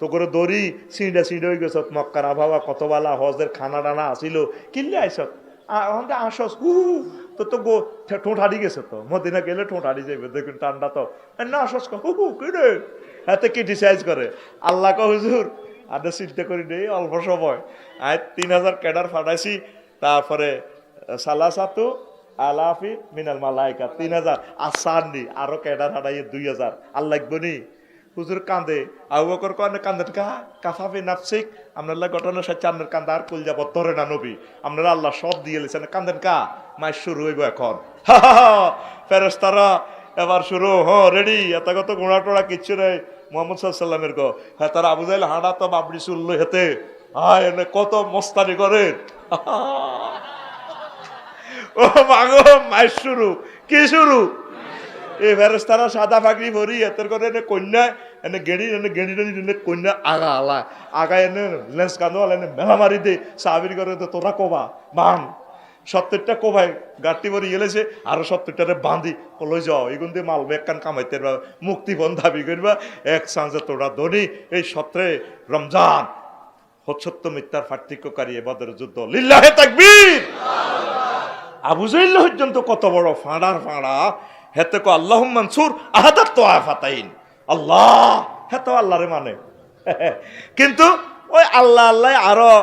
তো করে দড়ি সিঁড়া হয়ে গেছ। মক্কার আবহাওয়া কত বালা, হজের খানা ডানা আসিল, কিনলে আইসত আসস হু তো তো গো ঠোঁট হারিয়ে গেছে, তো মদিনা গেলে ঠোঁট হারিয়ে যাবে, দেখুন ঠান্ডা তো না আসস হু কিরে এতে ক্রিটিসাইজ করে। আল্লাহ ক হুজুর আদে চিন্তা করি নেই, অল্প সময় আয় 3000 ক্যাডার ফাটাইছি, তারপরে সালাসাতু আলাফি মিনাল মালাইকা 3000 আসাননি, আরো ক্যাডার হাঁটাইয়ে 2000 আল্লাহ লাগবনি। হুজুর কান্দে, আবু বকর কান্দে, কান্দেন কাফাফি নাফসিক, আপনার ঘটনা সাথে আপনার কান্দা আর কুল যাব ধরে না নবী, আপনারা আল্লাহ সব দিয়ে লেছেন, কান্দেন কা মাই শুরু হইব এখন। ফেরেশতারা এবার শুরু, রেডি, এত কত ঘোড়া টোড়া কিচ্ছু নেই মোহাম্মদ সাল্লামের গো। হ্যাঁ, তারা আবু জাহেল হাঁটা তো বাবরি চুল্লো হেতে, হায় এনে কত মস্তানি করে। ও মাগো, মাই শুরু, কি শুরু? এই ফেরেশতারা সাদা পাগড়ি ভরি, এতের করে এনে কন্যা এনে গেড়ি এনে কন্যা আগা আলা আগা এনে লেন্স কান্দো এনে মেলা মারি দে সাহাবির করে, তোরা কোবা বান 70টা কোবাই গাঁটি ভরি গেলেছে, আরো 70টারে বাঁধি লই যাও, এগুন দিয়ে মালবে একখান কামাইতে মুক্তিপণ দাবি করবা, এক সাঁজে তোরা ধনী। এই 17 রমজান সত্য মিথ্যার পার্থক্যকারী বদর যুদ্ধ, লিল্লাহে তাকবীর। আবু জাহেল পর্যন্ত কত বড় ফাঁড়ার ফাঁড়া, হেতে কো আল্লাহ মানসুর আহাদাত তো আফাতাইন, আল্লাহ হ্যাঁ তো আল্লাহরে মানে। কিন্তু ওই আল্লাহ আল্লাহ আরো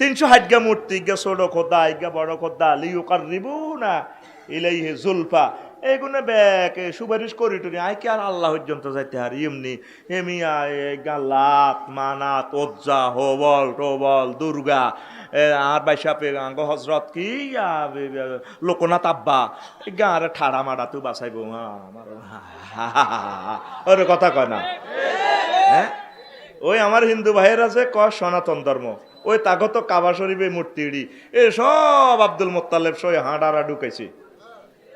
360 গা মূর্তি, গা ছোট খোদা, ইগা বড় খোদা, লিউকাররিবু না ইলাইহি জুলফা, এইগুলো ব্যাক সুপারিশ করি টুরি আই কি আর আল্লাহ পর্যন্ত যাইতে আর এমনি হেমিয়া গাল্লাত মানাত ওজ্জা হবল টোবল দুর্গা আর বাইসাপে আঙ্গ হজরত কি লোকনাথ আব্বা গাঁরে ঠাড়া মারা তু বাঁচাইব ওরে কথা কয় না। হ্যাঁ, ওই আমার হিন্দু ভাইয়ের আছে ক সনাতন ধর্ম, ওই তাগত কাবা শরীফে মূর্তি এ সব আব্দুল মোত্তালেব সই হাঁড়ারা ঢুকাইছে,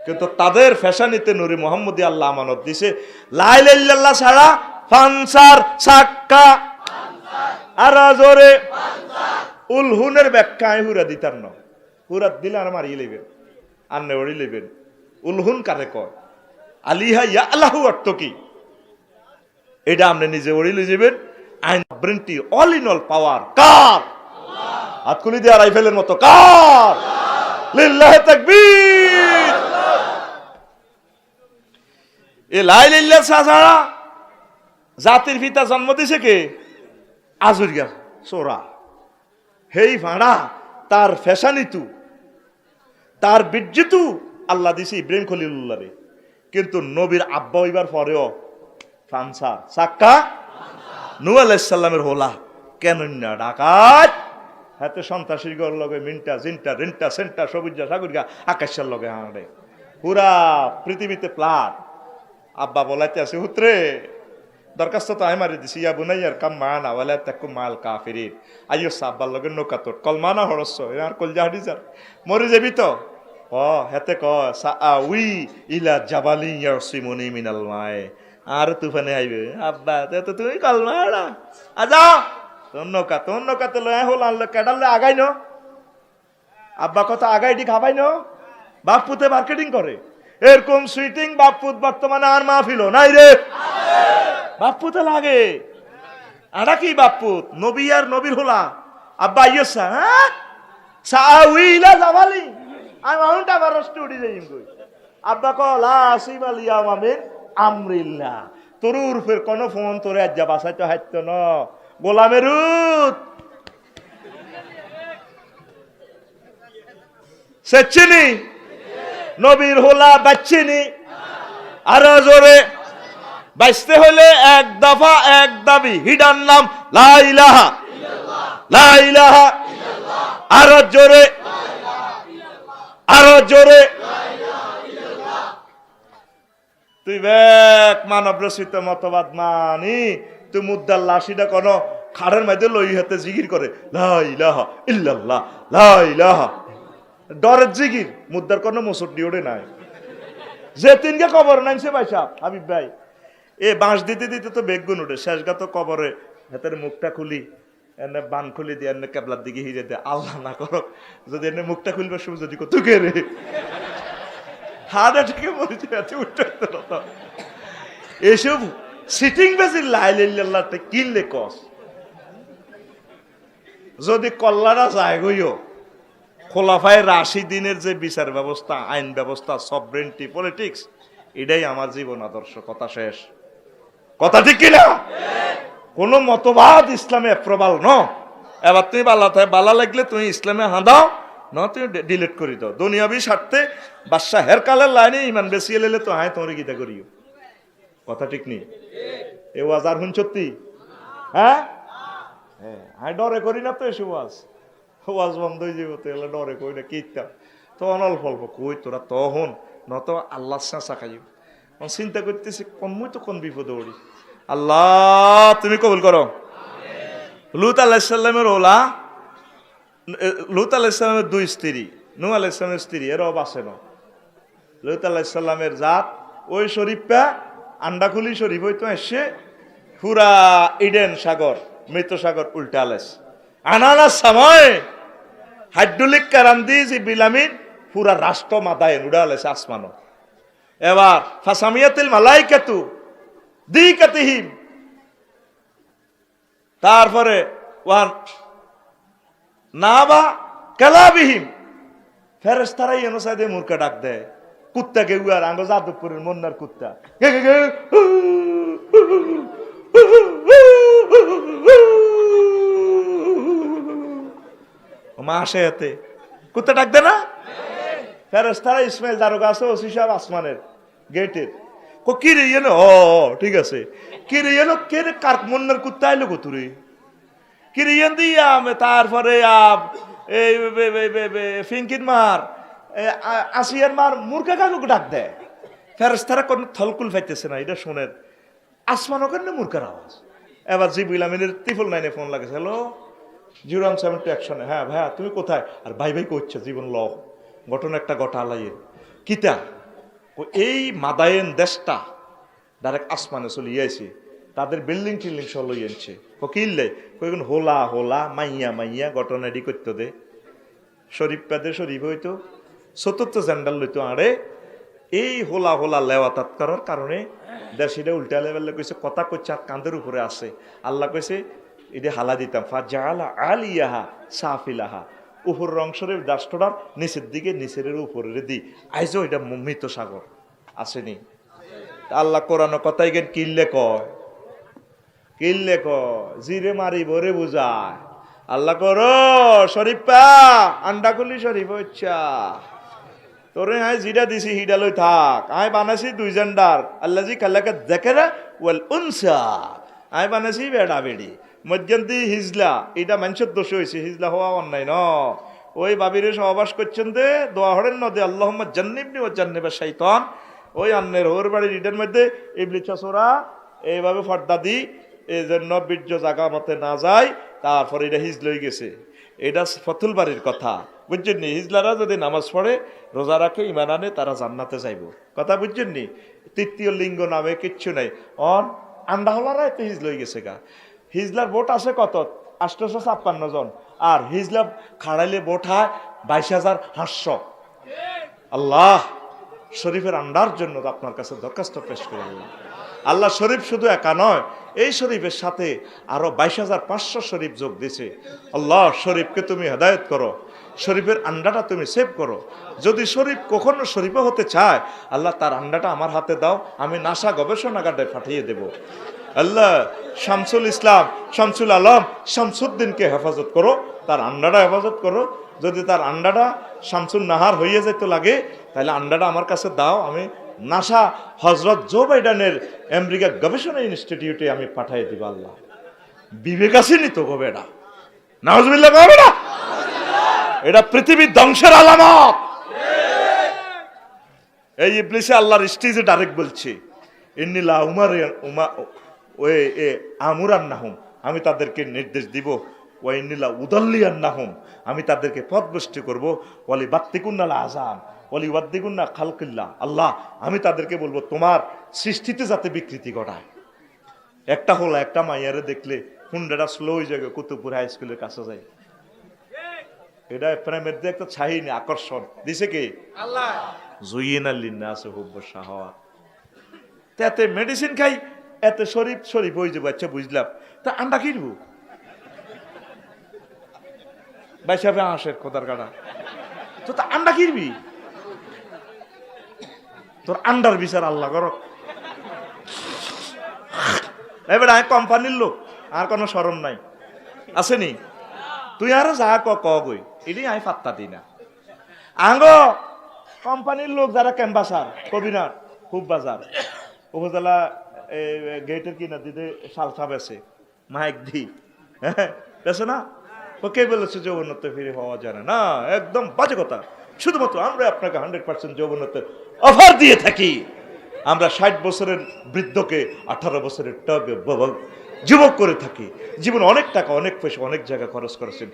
কিন্তু তাদের ফ্যাশানিতে নুরি মোহাম্মদী আল্লাহ আমানত দিছে, লা ইলাহা ইল্লাল্লাহ ছাড়া ফানসার সাক্কা আর জোরে উলহুনের ব্যাখ্যা আমি হুরা দিতার ন, হুরা দিলে আর মারিয়ে লইবেন আর নেওয়ারি লইবেন। উলহুন কারে কয়, আলিহা ইয়া আল্লাহু অর্থ কি এটা আপনি নিজে ওড়ি লই যাবেন। আইন ব্রেনটি অল ইন অল পাওয়ার কার? হাতকুলি দেওয়া রাইফেলের মতো কার? লিল্লাহি তাকবীর। এ লা ইলাহা ইল্লাল্লাহ ছাড়া জাতির পিতা জন্ম দিছে কে? আজুরিয়া সোরা, হেই ভাড়া তার ফ্যাশানিতু তার বিজ্জিতু আল্লাহ দিছে ইব্রাহিম খলিলুল্লাহ রে, কিন্তু নবীর আব্বা হইবার পরেও ফানসার সাক্কা নূহ আলাইহিস সালামের হোলা কেন না ডাকাত হাতে সন্ত্রাসীর গর লগে মিনটা জিনটা রেন্টা সেন্টা সবুজা সাগরিকা আকাশের লগে হাঁড়ে পুরা পৃথিবীতে প্লাট। আব্বা বলাইতে আছে হুত্রে দরখাস্ত তো আমি মারি দিছি, ইয়া বুনাইয়ার কাম মানা ওয়ালা তাকুম মাল কাফিরিন, আইয়ো সাব্বার লগে নৌকা তোর কলমানা হরস্য আর কলজা হাডি যার মরে যাবি তো হেতে ক উই ইলা জাবালি ইয়াসিমুনি মিনাল মায়ে, আর তুফানে আইবে আব্বা তো তুমি কলমাড়া আজা তোর নৌকাতে লয় হল আনলো কেডালে আগাই ন আব্বা কথা আগাই দি খাবাই ন বাপুতে মার্কেটিং করে এরকম সুইটিং বাপুত বর্তমানে আর মাহফিল নাই রে, বাপুতে লাগে আড়া কি বাপুত নবী আর নবীর হোলা আব্বা ইয়েসা হ্যাঁ সাউইলা জাবালি আমি মাউন্ট এভারেস্ট উড়ি যাইম কই আব্বা কলা আসিমালিয়া মামিন আমরিল্লাহ তোর উরফের কোন ফোন তোরে আজ্জা বাসাইতে হাইত ন গোলামের রুত সেচিনি নবীর হোলা বাচ্চিনি আরো জোরে বাঁচতে হলে এক দফা এক দাবি হিডার নাম লা ইলাহা লা ইলাহা আরো জোরে আরো জোরে। তুই ব্যাক মানব রচিত মতবাদ মানি তুই মুদ্দার লাশিটা কোন খাড়ের মধ্যে লই হাতে জিগির করে লা ইলাহা ইল্লাল্লাহ লা ইলাহা ডরের জিগির মুদ্দার কোনো মুসুর ডিওড়ে নাই যে তিনকে কবর নাইছে ভাই সাহেব হাবিব ভাই, এ বাঁশ দিতে দিতে তো বেগুন উঠে, শেষ গা তো কবরে হাতের মুখটা খুলি, এনে বান খুলি দিয়ে এনে কেবলার দিকে হিরে দেয়। আল্লাহ না করো যদি এনে মুখটা খুলবে শুভ যদি কত রে হার্ট অ্যাটাকে বলছে উঠতে এসব সিটিং বেশি লাইল্লাহটা কিনলে কস যদি কল্লারা যায় গইও খোলাফায় রাশিদিনের যে বিচার ব্যবস্থা, আইন ব্যবস্থা, সভরেন্টি, পলিটিক্স, এটাই আমার জীবন আদর্শ। কথা শেষ। কথা ঠিক কিনা? কোন মতবাদ ইসলামে প্রবাল ন। এবার তুমি বালা লাগলে তুমি ইসলামে হাঁদাও, ন তুমি ডিলিট করে দাও। দুনিয়াবি স্বার্থে বাদশা হেরকালের লাইনে ইমান বেশি এলে তো হায় তোমার গীতা করিও। কথা ঠিক নেই? এ ওয়াজ আর হুন সত্যি? হ্যাঁ হ্যাঁ, ডরে করি না তো এসব ওয়াজ বন্ধ হয়ে যাবো তো এগুলো ডরে কই না কিতাম তখন অল্প অল্প কই তোরা তখন নত আল্লাহ চেঁচা খাইব। চিন্তা করতেছি কমই তো কোন বিপদে ওড়ি। আল্লাহ তুমি কবুল করো। লুত আলাইসাল্লামের ওলা, লুত আলাইসাল্লামের দুই স্ত্রী, নূহ আলাইসাল্লামের স্ত্রী, এরাও বাঁচে না। লুত আলাইসাল্লামের জাত ওই শরীফটা আন্ডাখুলি শরীফ হইতো এসে পুরা ইডেন সাগর, মৃত সাগর উল্টা আলাইস আনানা সময় হাইড্রোলিক কারান্দি যে বিলামিন পুরা রাষ্ট্র মাথায় উড়া আলাইছে আসমানো। এবার ফাসামিয়াতিল মালাইকাতু দিকাতিহিম, তারপরে ওয়ান নাবা কালাবিহিম, ফেরেশতারাই এনসাইদে মূর্খা ডাক দেয় কুত্তা কে উয়ার আঙ্গ যাদবপুরের মন্নার কুত্তা মাসে এতে কুত্তা ডাক দে না। ফেরেশতারা ইসমাইল দারোগা আছে ওসি সাহেব আসমানের গেটের, কি রে ইয়ে ও ঠিক আছে, কি রে ইয়ে কে রে কার মন্নার কুত্তা আইলো কতুরে কি রে ইয়ে দিয়া, তারপরে এই ফিঙ্কির মার আসিয়ার মার মূর্খা কাকুকে ডাক দেয়। ফেরেশতারা কোন থলকুল পাইতেছে না, এটা শোনেন আসমান ওখানে মূর্খার আওয়াজ। এবার জিবরিল আমিনের ত্রিপল নাইনে ফোন লাগেছে, হ্যালো 017 অ্যাকশনে, হ্যাঁ ভাইয়া তুমি কোথায়? আর ভাই ভাই করছে জীবন ল ঘটনা একটা ঘটা আলাইয়ে কিতা এই মাদায়েন দেশটা ডাইরেক্ট আসমানে চলে গিয়েছে, তাদের বিল্ডিং টিল্ডিং সব লই আনছে। কিনলে কইগুন হোলা হোলা মাইয়া মাইয়া ঘটনা এডি করতো দে শরীফ পেদে শরীফ হইতো চতুর্থ জেন্ডার লইতো। আরে এই হোলা হোলা লেওয়াতাত করার কারণে দেশিটা উল্টা লেভেলে কইছে কথা কইছে আর কাঁধের উপরে আছে। আল্লাহ কইছে এটা হালা দিতাম ফাজালা আলিয়াহা সাফিলাহা, উপরের অংশের দাষ্টটার নিচের দিকে নিচের উপরে দি আইজো এটা মৃত সাগর আসেনি। আল্লাহ কোরআন কথাই গেন কিনলে কয়, কিনলে কয় জিরে মারি ভরে বুঝায়। আল্লাহ করো শরীফা আন্ডাকুলি শরীফ হচ্ছা তোরে আয় জিরা দিছি হিডা লই থাক, আয় বানাইছি দুই জেন্ডার আল্লাহ জি কাল্লাকে দেখেরা ওয়াল উনসা, আয় বানাইছি বেড়া বেড়ি মধ্যন্তি হিজলা, এটা মানুষের দোষ হয়েছে, হিজলা হওয়া অন্যায় ন। ওই বাবিরে সহবাস করছেন দে দোয়া হরেন নদে আল্লাহুম্মা জান্নিবনি ওয়া জান্নিবা শাইতান, ওই অন্যের ওর বাড়ির ইটের মধ্যে ইবলিস চোরা এইভাবে ফর্দা দি এই জন্য বীর্য জাগা মতে না যায়। তারপরে এটা হিজ লই গেছে, এটা ফতুল বাড়ির কথা বুঝছেন নি। হিজলারা যদি নামাজ পড়ে রোজা রাখে ইমান আনে তারা জান্নাতে যাইব, কথা বুঝছেন নি। তৃতীয় লিঙ্গ নামে কিচ্ছু নাই। অন আন্ডা হলারা এতে হিজ লই গেছে গা। হিজলার ভোট আছে কত 856 জন, আর হিজলা খাড়াইলে ভোট হয় 22,500। আল্লাহ শরীফের আন্ডার জন্য আপনার কাছে দরখাস্ত পেশ করে আল্লাহ। আল্লাহ শরীফ শুধু একা নয়, এই শরীফের সাথে আরো 22,500 শরীফ যোগ দিছে। আল্লাহ শরীফকে তুমি হেদায়েত করো, শরীফের আন্ডাটা তুমি সেভ করো। যদি শরীফ কখনো শরীফে হতে চায় আল্লাহ তার আন্ডাটা আমার হাতে দাও, আমি নাসা গবেষণাগারে পাঠিয়ে দেব। আল্লাহ শামসুল ইসলাম শামসুল আলম শামসুদ্দিনকে হেফাজত করো, তার আন্ডাটা হেফাজত করো। যদি তার আন্ডাটা শামসুল নাহার হইয়া যেতে লাগে তাহলে আন্ডাটা আমার কাছে দাও, আমি নাসা হজরত জো বাইডেনের আমেরিকা গবেষণা ইনস্টিটিউটে আমি পাঠিয়ে দিব। আল্লাহ বিবেক আসেনি তো গো বেটা, নাউজুবিল্লাহ গো বেটা, এটা পৃথিবীর ধ্বংসের আলামত। এই ইবলিসে আল্লাহর স্টেজে ডাইরেক্ট বলছে ইন্নিলা উমার ওই আমুরান্নাহুম, আমি তাদেরকে নির্দেশ দিব, ওয়াইন্নিলা উদাল্লিয়ান্নাহুম, আমি তাদেরকে পথভ্রষ্ট করব, ওয়ালি বাত্তিকুন্নালা আযান, বলি ওয়াদ্দিগুন না খালকিল্লাহ, আল্লাহ আমি তাদেরকে বলবো তোমার সৃষ্টিতে যাতে বিকৃতি ঘটায়। একটা হলো একটা মাইয়ারে দেখলে হুন্ডাটা স্লো হয়ে যাবে কুতুবপুর হাই স্কুলের কাছে যায়। এটা প্রেমের দিয়ে একটা ছাহিনী আকর্ষণ দিছে কে? আল্লাহ। জুইয়িনা লিন্নাসি হুব্বুশ শাহাওয়াত। তাতে মেডিসিন খাই এতে শরীফ শরীফ হয়ে যাবে। আচ্ছা বুঝলাম, তা আন্ডা কিনবো বাইসাবে হাঁসের খোদার কাটা, তো তা আন্ডা কিনবি, তোর আন্ডার বিচার আল্লাহ করো। এবার কোম্পানির লোক আর কোনো শরম নাই আসেনি, তুই আরো যা কই এটি আমি পাত্তা দিই না। আঙ্গ কোম্পানির লোক যারা ক্যাম্পাসার কবিনার খুব বাজার উপজেলা গেটের কিনা দিতে সালসা বেছে মাইক দি বেছে না, ওকে বলেছে যৌবনত্ব ফিরে পাওয়া যায় না, একদম বাজে কথা। শুধুমাত্র আমরা আপনাকে 100% যৌবনত্বের অফার দিয়ে থাকি। আমরা 60 বছরের বৃদ্ধকে 18 বছরের যুবক করে থাকি। জীবনে অনেক টাকা অনেক পয়সা অনেক জায়গা খরচ করেছেন,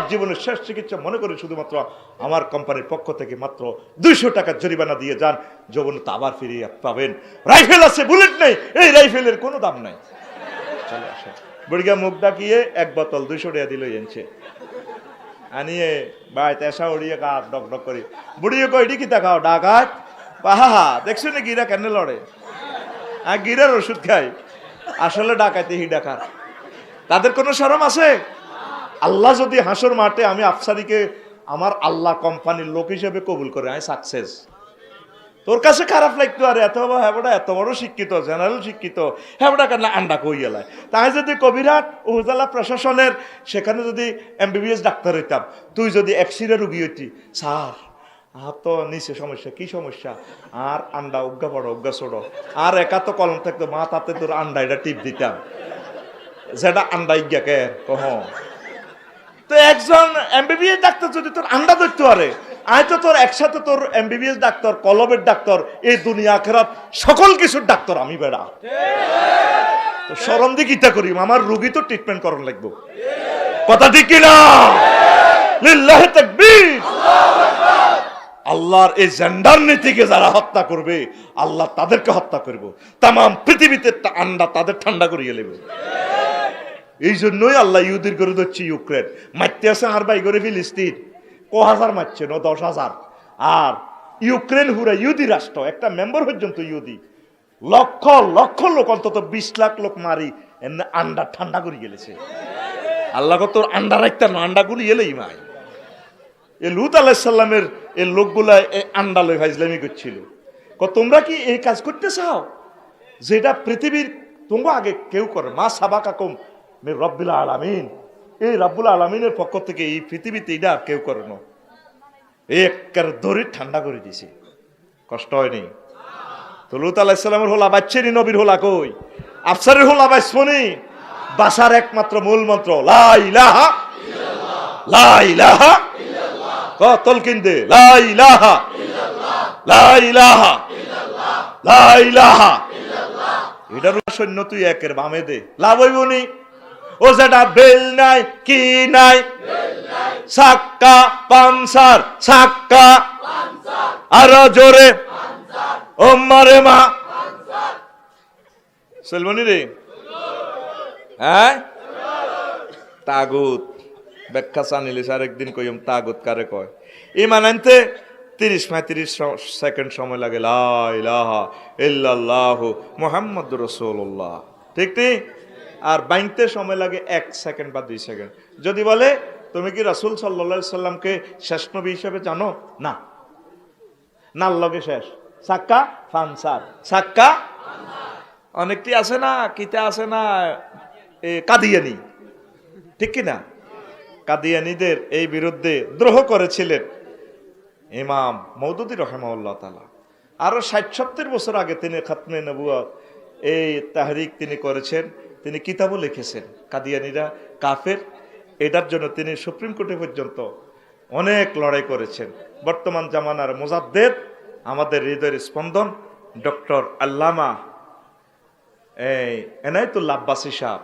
জীবনের শেষ চিকিৎসা মনে করে শুধুমাত্র আমার কোম্পানির পক্ষ থেকে মাত্র 200 টাকা জরিমানা দিয়ে যান, যৌবনতা আবার ফিরিয়ে পাবেন। রাইফেল আছে, বুলেট নেই, এই রাইফেলের কোনো দাম নাই। চলে আসে বুড়িয়া মুখ ডাকিয়ে এক বোতল 200 টাকা দিল এনছে আনিয়ে ভাই তেসা উড়িয়ে কাঠ ডক ডক করি বুড়িয়ে কইডি কি দেখাও ডাকাত পাহা দেখছো না গিরা কেন লড়ে, আর গিরার ওষুধ খাই, আসলে ডাকাইতে হি ডাকার। তাদের কোনো শরম আছে? আল্লাহ যদি হাসর মাঠে আমি আফসারিকে আমার আল্লাহ কোম্পানির লোক হিসেবে কবুল করে, আমি সাকসেস, তোর কাছে খারাপ লাগতো আরে এত বড় শিক্ষিত জেনারেল শিক্ষিত হ্যাঁ কেন আন্ডা কই গেলায়। তাই যদি কবিরাট উপজেলা প্রশাসনের সেখানে যদি MBBS ডাক্তার হইতাম, তুই যদি এক্সিরে রুগী হইতি, স্যার তো নিচে সমস্যা, কি সমস্যা, আর আন্ডা অজ্ঞা পড়ো অজ্ঞা ছোড়ো, আর একা তো কলম থাকতো মা তাতে তোর আন্ডা এটা টিপ দিতাম, যেটা আন্ডা ইজ্ঞা কে কহ। তো একজন MBBS ডাক্তার যদি তোর আন্ডা ধরতে পারে, আয় তো তোর একসাথে তোর MBBS ডাক্তার, কলমের ডাক্তার, এই দুনিয়া আখিরাত সকল কিছুর ডাক্তার আমি বেড়া। তো শরম দিয়ে কিতা করি, আমার রোগী তো ট্রিটমেন্ট করার লাগবো, কথা ঠিক কিনা? লিল্লাহি তাকবীর। আল্লাহর এই জেন্ডার নীতিকে যারা হত্যা করবে, আল্লাহ তাদেরকে হত্যা করব, তাম পৃথিবীতে আন্ডা তাদের ঠান্ডা করিয়ে নেবে। এই জন্যই আল্লাহ ইহুদির করে ধরছে ইউক্রেন, মারতে আছে আর বাই করে ফিলিস্তিন, হাজার মারছে না 10,000, আর ইউক্রেন হুরা ইহুদি রাষ্ট্র, একটা মেম্বার পর্যন্ত ইহুদি, লক্ষ লক্ষ লোক অন্তত 20 লাখ লোক মারি এমনি আন্ডা ঠান্ডা করে গেলেছে। আল্লাহ কত আন্ডা রাখতেন না, আন্ডা গুলি এলেই মাই। এ লুত আলাইহিসসালামের এই লোকগুলা এই আন্ডা লই ফাইজলামি করছিল, তোমরা কি এই কাজ করতে চাও যেটা পৃথিবীর তোমরা আগে কেউ করে, মা সাবাকাকুম মির রব্বিল আলামিন, এই রব্বুল আলামিনের পক্ষ থেকে এই পৃথিবীতে এটা কেউ করে না, একের দড়ি ঠান্ডা করে দিছে, কষ্ট হয়নি। তো লুত আলাইহিসসালামের হোলা বাচ্চেনি, নবীর হোলা কই, আফসারের হোলা বাঁচবনি, বাসার একমাত্র মূল মন্ত্র লা ইলাহা ইল্লাল্লাহ, লা ইলাহা ইল্লাল্লাহ, তলকিন দে লা ইলাহা ইল্লাল্লাহ, লা ইলাহা ইল্লাল্লাহ, লা ইলাহা ইল্লাল্লাহ। এটার সৈন্য তুই একের বামে দে, লাভ হইবনি। ও যেটা বেল নাই কি নাই, সাক্কা পানসার, সাক্কা আরো জোরে ও মারে মা সেলমনি রে, হ্যাঁ তাগুত ব্যাখ্যা চানিলে স্যার একদিন কইম তাগুত কারে কয়। ইমান আনতে 30-35 সেকেন্ড সময় লাগে, লা ইলাহা ইল্লাল্লাহু মুহাম্মাদুর রাসূলুল্লাহ, ঠিক ঠিক। আর বাইনতে সময় লাগে 1 সেকেন্ড বা 2 সেকেন্ড। যদি বলে তুমি কি রাসূল সাল্লাল্লাহু আলাইহি সাল্লামকে শেষ নবী হিসেবে জানো, না নার লগে শেষ, সাক্কা ফানসার, সাক্কা অনেকটি আছে না, কিতা আছে না কাদিয়ানি, ঠিক কি না? কাদিয়ানিদের এই বিরুদ্ধে দ্রোহ করেছিলেন ইমাম মওদুদী রাহিমাহুল্লাহ তাআলা। আরো 60-70 বছর আগে তিনি খাতমে নবুয়ত এই তাহরিক তিনি করেছেন, তিনি কিতাবও লিখেছেন। কাদিয়ানিরা কাফের, এটার জন্য তিনি সুপ্রিম কোর্টে পর্যন্ত অনেক লড়াই করেছেন। বর্তমান জামানার মুজাদ্দেদ, আমাদের হৃদয়ের স্পন্দন ডক্টর আল্লামা এনায়েতুল্লাহ আব্বাসী সাহেব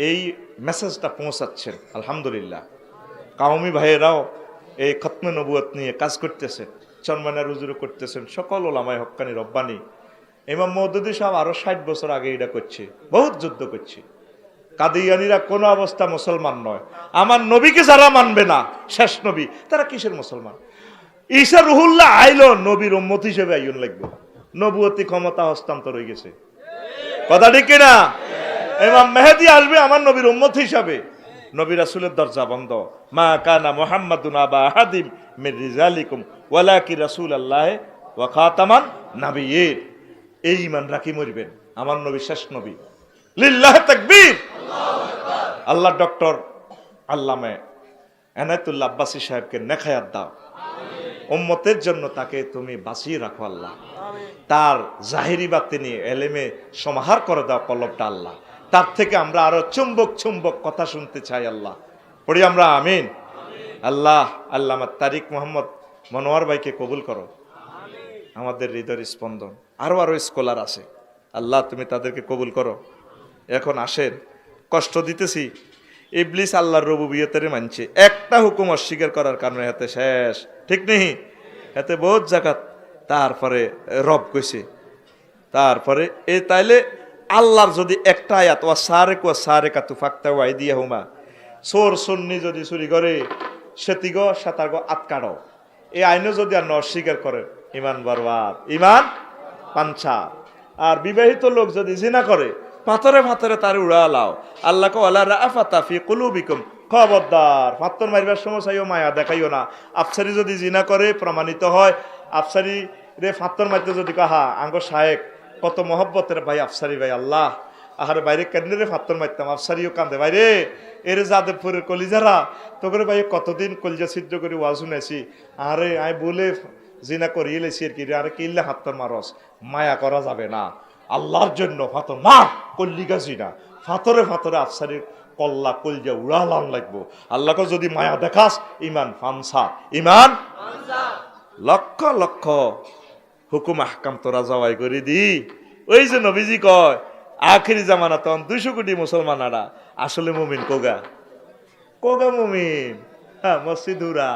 এই মেসেজটা পৌঁছাচ্ছেন। আলহামদুলিল্লাহ, কাওমি ভাইয়েরাও এই খতমে নবুয়ত নিয়ে কাজ করতেছেন। চন্মানের হুজুরও করতেছেন, সকল ওলামায়ে হক্কানি রব্বানি। ইমাম মওদুদি সাহেব আরো 60 বছর আগে এটা করছে, বহুত যুদ্ধ করছে। কাদিয়ানীরা কোনো অবস্থা মুসলমান নয়। আমার নবীকে যারা মানবে না, শেষ নবী, তারা কিসের মুসলমান? ঈসা রুহুল্লাহ আইলো নবীর উম্মত হিসেবে আইন লাগবে, নবুয়তি ক্ষমতা হস্তান্তর হয়ে গেছে। কথা ঠিক কিনা? ইমাম মেহেদী আসবে আমার নবীর উম্মত হিসাবে। নবী রাসূলের দরজা বন্ধ। মা কানা মুহাম্মাদুন আবা আহাদিম মির রিজালিকুম ওয়ালাকি রাসূলুল্লাহ ওয়া খাতামান নাবিয়্যিন। এই ঈমান রাখি মরবেন, আমার নবী শেষ নবী। লিল্লাহি তাকবীর, আল্লাহু আকবার। আল্লাহ ডক্টর আল্লামা এনায়েতুল্লাহ আব্বাসী সাহেবকে নেখায়াত দাও, উম্মতের জন্য তাকে তুমি বাঁচিয়ে রাখো আল্লাহ। তার জাহিরি বাতিনি এলেমে সমাহার করে দাও কলবটা আল্লাহ। তার থেকে আমরা আরো চুম্বক চুম্বক কথা শুনতে চাই আল্লাহ। পড়ি আমরা আমিন। আল্লাহ আল্লামা তারিক মোহাম্মদ মনোয়ার ভাইকে কবুল করো, আমাদের হৃদয়ের স্পন্দন। আরো আরো স্কলার আছে, আল্লাহ তুমি তাদেরকে কবুল করো। এখন আসেন, কষ্ট দিতেছি, ইবলিস আল্লাহর রুবুবিয়তের মানছে, একটা হুকুম অস্বীকার করার কারণে হাতে শেষ, ঠিক নেই? এতে বহুত জায়গা তারপরে রব কইছে। তারপরে এই তাইলে আল্লাহর যদি একটা আয়াত ওয়া সারেক ওয়া সারেকাতু ফাকতাউ আইদিয়াহুমা, চোর সুন্নি যদি চুরি করে সেতিগ সাতারগ আটকাড়ো, এই আইনও যদি আর অস্বীকার করে ইমান বরবাদ, ইমান পাঞ্ছা। আর বিবাহিত লোক যদি জিনা করে পাথরে পাথরে তার উড়া লাও। আল্লাহকে ওয়ালা রাআফাতা ফি কুলুবিকুম, খবরদার পাথর মারবার সময় চাইও মায়া দেখাইও না। আফসারি যদি জিনা করে প্রমাণিত হয়, আফসারি রে পাথর মারতে যদি কাহা আঙ্গ শায়েক কত মহব্বতের ভাই আফসারি ভাই, আল্লাহ আহারে বাইরে কেন্দ্রে রে পাথর মারতাম, আফসারিও কান্দে বাইরে এরে যাদবপুরের কলিজারা তো করে ভাই কতদিন কলিজা ছিদ্র করে ওয়াজ শুনেছি, আরে আই বলে জিনা করিয়ে লেছি আর কি রে, আরে কিল্লে হাত্তর মারস, মায়া করা যাবে না আল্লাহর জন্য ফাতর মার কল্লি গাছি না, ফাতরে ফাতরে আফসারির কল্লা কলজা উড়ালান লাগবো। আল্লাহকে যদি মায়া দেখাস ইমান ফানসা, ইমান লক্ষ লক্ষ হুকুম আহকাম তোরা জবাই করে দি। ওই যে নবীজি কয় আখিরি জামানা তখন 200 কোটি মুসলমানারা আসলে মুমিন কোগা কোগা মুমিন। হ্যাঁ, মসজিদুরা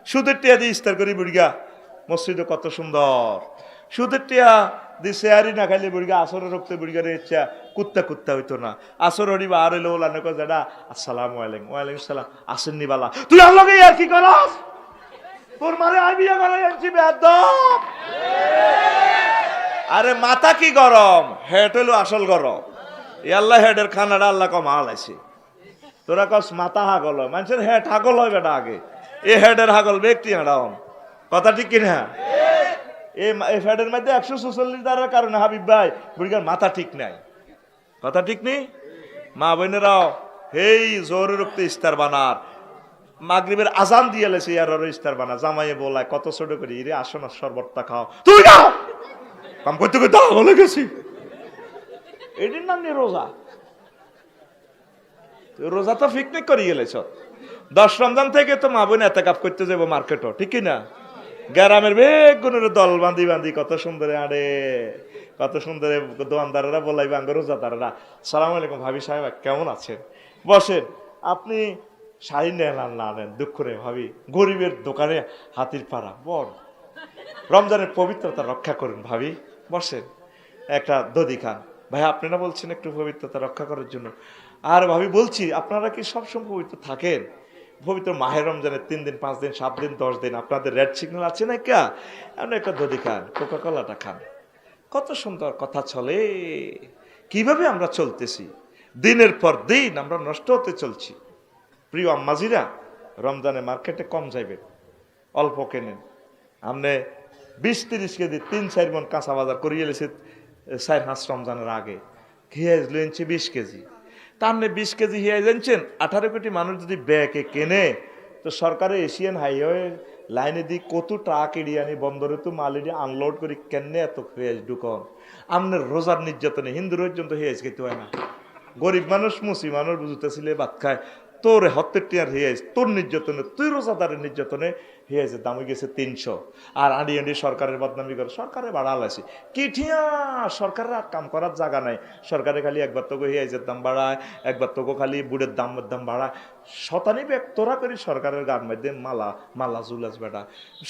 সুদের টিয়া দিয়ে ইস্তার করি বুড়িগা, মসজিদে কত সুন্দর সুদের টিয়া দি শেয়ারি না খাইলে বুড়িগা আসরে রক্তে বুড়িগার ইচ্ছা কুত্তা কুত্তা হইতো না। আসর হরিবা আর এলো ওলানে কয় যেটা আসসালামু আলাইকুম, ওয়ালাইকুম সালাম, আসেননি বালা, তুই আর লগে আর কি করস, তোর মারে আই বিয়া করে আনছি বেয়াদব। আরে মাথা কি গরম, হেড হইলো আসল গরম। এই আল্লাহ হেডের খানাটা আল্লাহ কমাল আছে, তোরা কস মাথা হাগল হয়, মানুষের হেড হাগল হয় বেটা আগে, এ হেডের হাগল ব্যক্তি হাঁড়াও। কথা ঠিক কিনা? এই হেডের মধ্যে 146 দ্বারার কারণে হাবিব ভাই বুড়িগার মাথা ঠিক নাই। কথা ঠিক নেই? মা বোনেরাও হেই জোরে রক্তে ইস্তার বানার মাগরিবের আজান দিয়ে লেছে আর ইস্তার বানা, জামাইয়ে বলায় কত ছোট করি রে আসো না শরবতটা খাও, তুই খাও কাম করতে করতে বলে গেছি। এটির নাম নিয়ে রোজা, রোজা তো পিকনিক করি গেলেছ। 10 রমজান থেকে তো মা বোন এতেকাপ করতে যাবো মার্কেটও, ঠিক কিনা? গ্রামের বেগুনের দল বান্ধি বান্ধি কত সুন্দর আড়ে, কত সুন্দর দোয়ানদারেরা বলাইবে আঙ্গ রোজাদারেরা, সালাম আলাইকুম ভাবি সাহেব কেমন আছেন, বসেন। আপনি শাড়ি নেন আর না নেন দুঃখ নেই ভাবি, গরিবের দোকানে হাতির পাড়া বড়, রমজানের পবিত্রতা রক্ষা করুন ভাবি, বসেন একটা দধি খান। ভাই আপনি না বলছেন একটু পবিত্রতা রক্ষা করার জন্য, আর ভাবি বলছি আপনারা কি সবসময় পবিত্র থাকেন? পবিত্র মাহে রমজানের 3 দিন 5 দিন 7 দিন 10 দিন আপনাদের রেড সিগন্যাল আছে না কে? আপনি একটা দধি খান, কোকা কোলাটা খান। কত সুন্দর কথা চলে, কিভাবে আমরা চলতেছি, দিনের পর দিন আমরা নষ্ট হতে চলছি। প্রিয় আম্মাজিরা, রমজানে মার্কেটে কম যাইবেন, অল্প কেনেন। আপনি 20-30 কেজি 3-4 মন কাঁচা বাজার করিয়ে এলেছে 4-5 রমজানের আগে, হিয়াজ লেনছে 20 কেজি, তার 20 কেজি হিয়াজ আনছেন। 18 কোটি মানুষ যদি ব্যাগে কেনে তো সরকারের এশিয়ান হাইওয়ে লাইনে দিয়ে কত ট্রাক এড়িয়ে আনি বন্দরে তো মাল এড়িয়ে আনলোড করি, কেনে এত হিয়াজ ঢুকন? আপনার রোজার নির্যাতনে হিন্দু পর্যন্ত হিয়াজ খেতে হয় না, গরিব মানুষ মুসি মানুষ বুঝতেছিলে ভাত খায়, তোর হত্যের টিয়ার হিয়াইজ তোর নির্যাতনে, তুই রোজাদারের নির্যাতনে হিয়াইজের দাম হয়ে গেছে 300। আর আঁড়ি আঁড়ি সরকারের বদনামি করে, সরকারে বাড়াল আছে কি ঠিয়া, সরকারের আর কাম করার জায়গা নাই। সরকারে খালি একবার তোকে হিয়াইজের দাম বাড়ায়, একবার তোকে খালি বুড়ের দাম বাড়ায়। শতানি ব্যাগ তোরা করি সরকারের গান মধ্যে মালা জুলাস বেটা,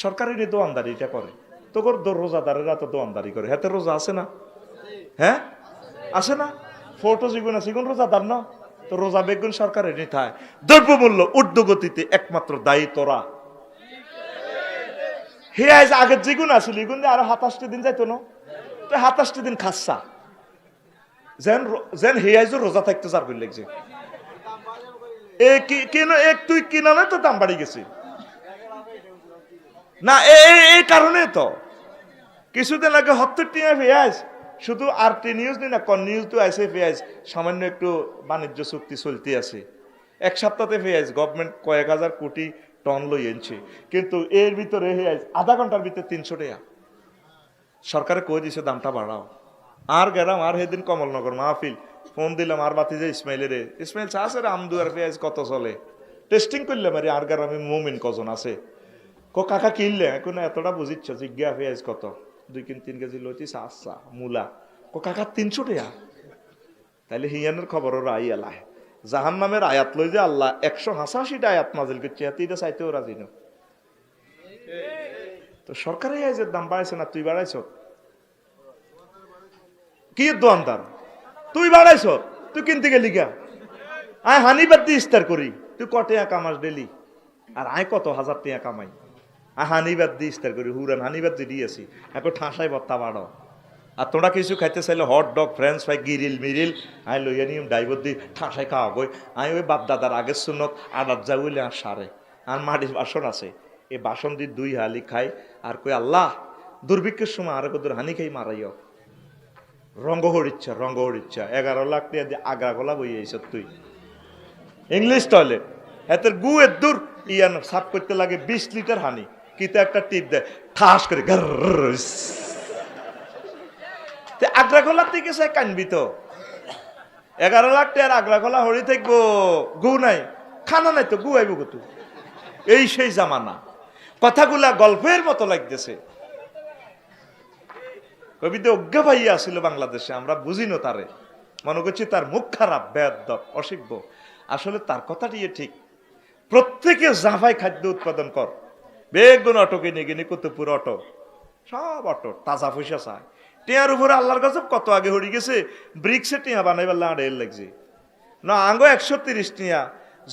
সরকারের দোয়ানদারিটা করে। তোর রোজাদারেরা তো দোয়ানদারি করে, হাতে রোজা আছে না? হ্যাঁ আছে না? ফটো যেগুন আছে সেগুন রোজাদার না? তো রোজা বেগুন সরকারের নিথায়। দ্রব্যমূল্য ঊর্ধ্বগতিতে একমাত্র দায়ী তোরা। হিয়াজ আগের যেগুন আসল এগুন আরো 27টি দিন যাইতো না, তো 27টি দিন খাচ্ছা যেন হিয়াজ রোজা থাকতে চার করে লাগছে। তুই কিনা না তো দাম বাড়ি গেছে না, এই কারণে তো কিছুদিন আগে 70 টিয়া পেঁয়াজ শুধু আরটি নিউজ নেই না, কোন নিউজ তো আছে পেঁয়াজ সামান্য একটু বাণিজ্য চুক্তি চলতে আছে। এক সপ্তাহে পেঁয়াজ গভর্নমেন্ট কয়েক হাজার কোটি টন লই আনছে, কিন্তু এর ভিতরে পেঁয়াজ আধা ঘন্টার ভিতরে 300 টাকা। সরকারে কই দিছে দামটা বাড়াও। আর গেলাম আর সেদিন কমলনগর মাহফিল, ফোন দিলাম আর বাতি যে ইসমাইল চা আছে রে, আমদুয়ার পেঁয়াজ কত চলে টেস্টিং করলাম। আরে আর গ্রামে মুমিন কজন আছে, কাকা কিনলে এখন এতটা বুঝিচ্ছ জিজ্ঞা পেঁয়াজ কত, 2-3 কেজি লইছি আচ্ছা মূলা, কাকা 300 টাকা। তাইলে হিয়ানের খবর ওরা আই এলাহ জাহান নামের আয়াত লই যে আল্লাহ 188টা আয়াত নাজিল করছে, এটা চাইতেও রাজি না। তো সরকারি পেঁয়াজের দাম বাড়াইছে না তুই বাড়াইছ? কি দোয়ানদার তুই বাড়াইছ? তুই কিনতে গেলি গা? আয় হানিবাদ দিয়ে ইস্তার করি, তুই কটিয়া কামাস ডেলি, আর আয় কত হাজার টিয়া কামাই। হানিবাদ দিয়ে ইস্তার করি, হুরান হানিবাদ দিয়ে দিয়েছি, এখন ঠাঁসাই বত্তা বাড়ো। আর তোমরা কিছু খাইতে চাইলে হট ডগ ফ্রেঞ্চ ফ্রাই গিরিল মিরিল আই লইয়া নিয়ম ডাইবর দিয়ে ঠাঁসাই খাওয়া বই। আমি ওই বাপ দাদার আগের সুন্নত আডার যা বলে আর সারে, আর মাটির বাসন আছে, এই বাসন দিয়ে 2 হালি খাই। আর কই আল্লাহ দুর্ভিক্ষের সময় আর কত হানি খাই মারাইও। রঙ্গ হরিচ্ছা 11 লাখ টাকা দিয়ে আগা গলা বইয়েছ তুই। ইংলিশ টয়লেট এতের গুয়ের দূর ইয়ান সাফ করতে লাগে 20 লিটার হানি, কিন্তু একটা টিপ দেয় ঠাস করে আগ্রা খোলা থেকে সে কানবি তো। 11 লাখ টাকার আগ্রা খোলা হরি থাকবো, গু নাই খানা নাই তো গু আইব কত। এই সেই জামানা, কথাগুলা গল্পের মতো লাগতেছে। কবিতে অজ্ঞা ভাইয়া আসছিল বাংলাদেশে, আমরা বুঝিনো তারে, মনে করছি তার মুখ খারাপ বেয়াদব অসিব্য। আসলে তার কথাটি ঠিক। প্রত্যেকে জাফাই খাদ্য উৎপাদন কর, বেগুন অটো কিনে কিনে কুতুবপুর অটো, সব অটো তাজা পয়সা চায়। টিয়ার উপরে আল্লাহর গজব কত আগে হরি গেছে, ব্রিক্সে টিয়া বানাইবার আড়াইল লাগছে না আঙ্গো 130 টিয়া।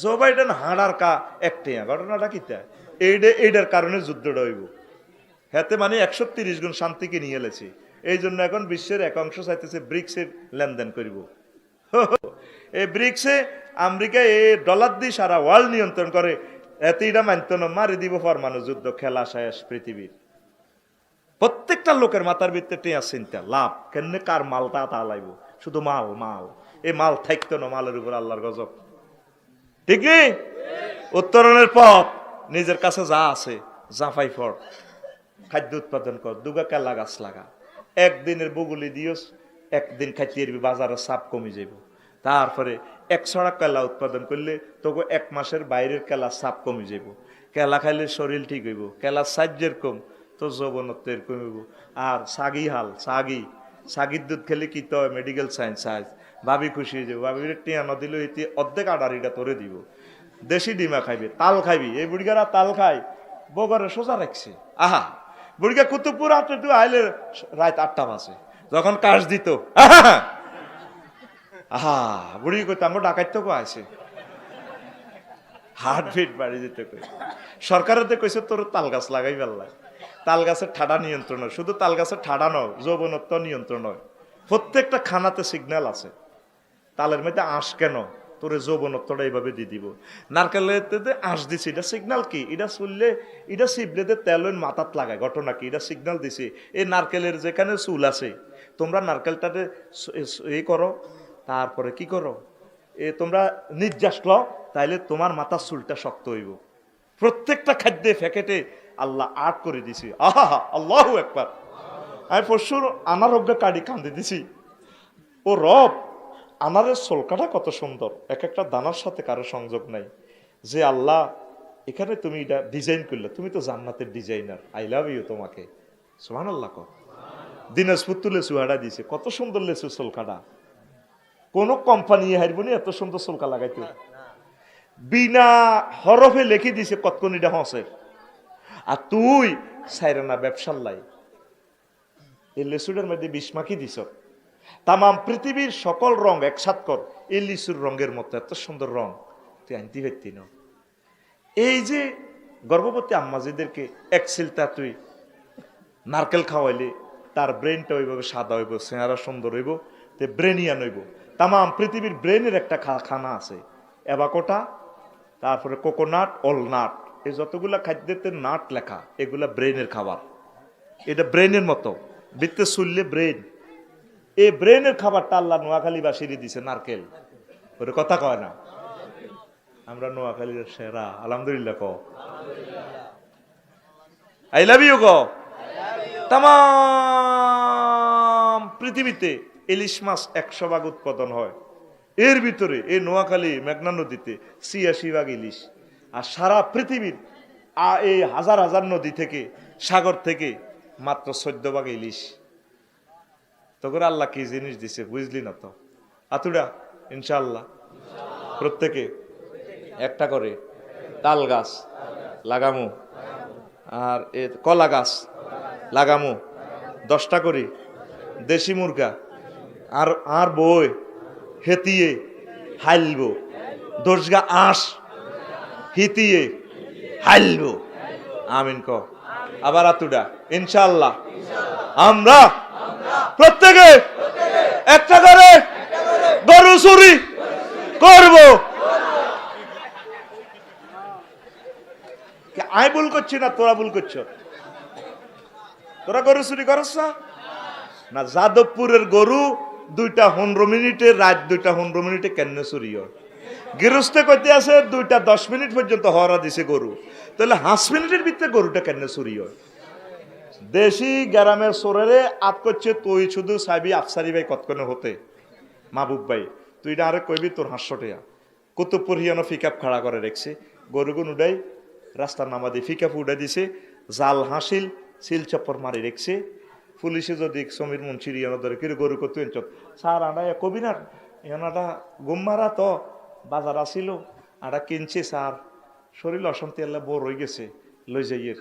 জো বাইডেন হাড়ার কা 1 টিয়া। ঘটনাটা কিতা এইটার কারণে যুদ্ধটা হইব। হাতে মানে 130 গুণ শান্তিকে নিয়ে এলেছে। এই জন্য এখন বিশ্বের এক অংশ চাইতেছে ব্রিক্সের লেনদেন করিব। এই ব্রিক্সে আমেরিকা এই ডলার দিয়ে সারা ওয়ার্ল্ড নিয়ন্ত্রণ করে। এতে এটা মানত না, মারি দিব পরমাণু যুদ্ধ, খেলা শেষ পৃথিবীর। প্রত্যেকটা লোকের মাথার ভিতরে টিয়া চিন্তা লাভ কেন, কার মালটা তা লাইব, শুধু মাল। এই মাল থাকতো না, মালের উপর আল্লাহর গজব। ঠিক নেই? উত্তরণের পথ নিজের কাছে যা আছে জাফাই ফর, খাদ্য উৎপাদন কর, 2 কেলা গাছ লাগা, একদিনের বগুলি দিওস, একদিন খাইতে এরবি, বাজারে চাপ কমে যাব। তারপরে 100 কেলা উৎপাদন করলে তোকে 1 মাসের বাইরের কেলা চাপ কমে যাব। কেলা খাইলে শরীর ঠিক হইব, কেলা সাহায্যের কম তো যৌবনত্ব এরকম হইব। আর সাগির দুধ খেলে কি তো মেডিকেল সায়েন্স ভাবি খুশি হয়ে যাবো, ভাবি টিয়া ন দিল এটি অর্ধেক আডারিটা তোরে দিব। দেশি ডিমা খাইবে, তাল খাইবি, এই বুড়িগারা তাল খাই বগরে সোজা রাখছে। আহা বুড়িগা কুতুবপুর আপনি তুই আইলে রাত 8টা বাজে, যখন কাজ দিত আহা বুড়ি কইতো আমার ডাকাইতে কো আছে, হার্ট বিট বাড়ি যেতে কই। সরকারের কইছে তোর তাল গাছ লাগাই পারলা, তাল গাছের ঠাডা নিয়ন্ত্রণ হয়, শুধু তাল গাছের ঠাডা নয়, যৌবনত্ব নিয়ন্ত্রণ হয়। প্রত্যেকটা খানাতে সিগন্যাল আছে। তালের মধ্যে আঁশ কেন, তোরে যৌবনত্বটা এইভাবে দিয়ে দিব। নারকেলেতে আঁশ দিছি, এটা সিগন্যাল কি, এটা চললে এটা সিবলেতে তেল মাথাত লাগায়, ঘটনা কি, এটা সিগন্যাল দিছে। এই নারকেলের যেখানে চুল আছে, তোমরা নারকেলটাতে এই করো, তারপরে কি করো, তোমরা নির্যাস লও, তাইলে তোমার মাথার চুলটা শক্ত হইব। প্রত্যেকটা খাদ্যে ফ্যাকেটে আল্লাহ আট করে দিছি। আহা আল্লাহু আকবার। আমি পরশুর আনারোগ্য কার্ডি কান্দে দিছি, ও রব আনারের সোলকাটা কত সুন্দর, এক একটা দানার সাথে কারো সংযোগ নাই। যে আল্লাহ এখানে তুমি এটা ডিজাইন করলে, তুমি তো জান্নাতের ডিজাইনার, আই লাভ ইউ তোমাকে। সুবহানাল্লাহ। দিনাজপুর তুলে চুহাটা দিছে, কত সুন্দর লেচু সোলকাটা। কোন কোম্পানি হারবনি এত সুন্দর সোলকা লাগাইতে, বিনা হরফে লিখে দিছে কতকনিটা হসের। আর তুই সাইরানা ব্যবসার লাই এই লেচুটার মধ্যে বিস্মাকি দিছ। তামাম পৃথিবীর সকল রং একসাথ কর, এই লিচুর রঙের মতো এত সুন্দর রং তুই আনতে পারতি না। এই যে গর্ভবতী আম্মাজিদেরকে এক সিলতা তুই নারকেল খাওয়াইলে তার ব্রেনটা ওইভাবে সাদা হইব, চেহারা সুন্দর হইব, তে ব্রেনিয়ান হইব। তামাম পৃথিবীর ব্রেনের একটা খানা আছে, অ্যাভাকোটা, তারপরে কোকোনাট, অলনাট, এই যতগুলা খাদ্যেতে নাট লেখা এগুলা ব্রেনের খাবার। এটা ব্রেনের মতো বৃত্তে চললে ব্রেন, এই ব্রেনের খাবারটা আল্লাহ নোয়াখালীবাসীরই দিছে নারকেল। ওর কথা কয় না, আমরা নোয়াখালীর সেরা আলহামদুলিল্লাহ ক আই লাভ ইউ ক। তাম পৃথিবীতে ইলিশ মাছ 100 ভাগ উৎপাদন হয়, এর ভিতরে এই নোয়াখালী মেঘনা নদীতে 86 ভাগ ইলিশ। আর সারা পৃথিবীর এই হাজার হাজার নদী থেকে সাগর থেকে মাত্র 14 ভাগ ইলিশ। তো করে আল্লাহ কি জিনিস দিছে বুঝলি না তো? আতুড়া ইনশাআল্লাহ প্রত্যেকে একটা করে তাল গাছ লাগামু, আর কলা গাছ লাগামু, 10টা করে দেশি মুরগা আর আর বই হেতিয়ে হাইলব, 10 গা আঁশ হিতিয়ে হাইলব। আমিন ক। আবার আতুডা ইনশাআল্লাহ আমরা প্রত্যেকে একটা করে গরু চুরি করব। আমি ভুল করছি না তোরা ভুল করছ? তোরা গরু চুরি করছ না? যাদবপুরের গরু 2টা 15 মিনিটে, রাত 2টা 15 মিনিটে কেন চুরি হয়? গৃহস্থে কইতে আছে 2টা 10 মিনিট পর্যন্ত হরা দিছে গরু, তাহলে 5 মিনিটের ভিতরে গরুটা কেন চুরি হয়? দেশি গ্রামের সোরেরে আত করছে, তুই শুধু সাইবি আফসারি ভাই কতক্ষণে হতে মাহবুব ভাই, তুই না আরে কইবি তোর 500 টাকা। কুতুবপুর হিয়ানো পিকআপ খাড়া করে রেখছে, গরুগুন উডাই রাস্তার নামাদি পিকআপ উডাই দিছে, জাল হাসিল সিল চপ্পর মারি রেখছে। পুলিশে যদি সমীর মুন্সির ইয়ানো ধরে কিরে গরু কত এনচত স্যার আডা কবি না ইয়ানাটা গুম মারা তো বাজার আসিল, আডা কিনছে স্যার, শরীর অশান্তি আল্লাহ বড় হয়ে গেছে, লই যাইয়ের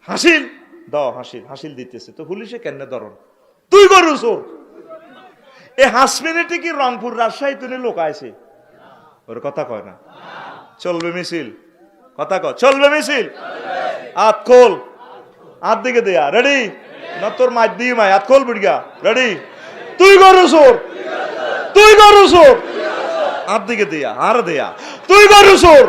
হাসিল দাও, হাসিল হাসিল দিতেছে। তো পুলিশে কেন ধরন? তুই গরু চোর। এই 5 মিনিটে কি রংপুর রাজশাহী তুমি লোক আইছে? ওর কথা কয় না। চলবে মিছিল, কথা কয় চলবে মিছিল। হাত খোল, হাত দিকে দেয়া রেডি না? তোর মাই দিয়ে মাই হাত খোল বুড়িয়া রেডি। তুই গরু চোর, তুই গরু চোর, হাত দিকে দেয়া আর দেয়া, তুই গরু চোর।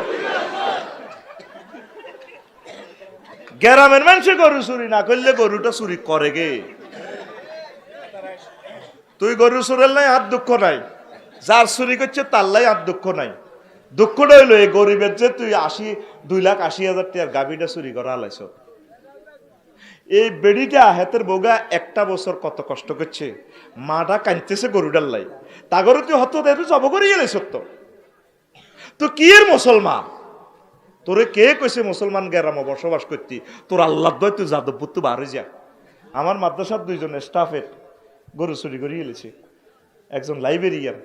গ্রামের মানুষে গরু চুরি না করলে গরুটা চুরি করে গে। তুই গরু চোরের নাই আর দুঃখ নাই, যার চুরি করছে তার লাই আর দুঃখ নাই। দুঃখটা হইলো এই গরিবের যে তুই 2,80,000 টাকার গাভীটা চুরি করা হালাইছ। এই বেড়িটা হাতের বোগা একটা বছর কত কষ্ট করছে, মাটা কাঁদতেছে গরুটার লাই, তা গরু তুই হত জব করে গেলে সত্য। তো কি এর মুসলমান? তোরে কে কইছে মুসলমান গ্রামে বসবাস করতি? তোর আল্লাহ দয় তুই যাদবপুর তো বার হয়ে যা। আমার মাদ্রাসার 2জন স্টাফের গরু চুরি করে গেলেছে। একজন লাইব্রেরিয়ান,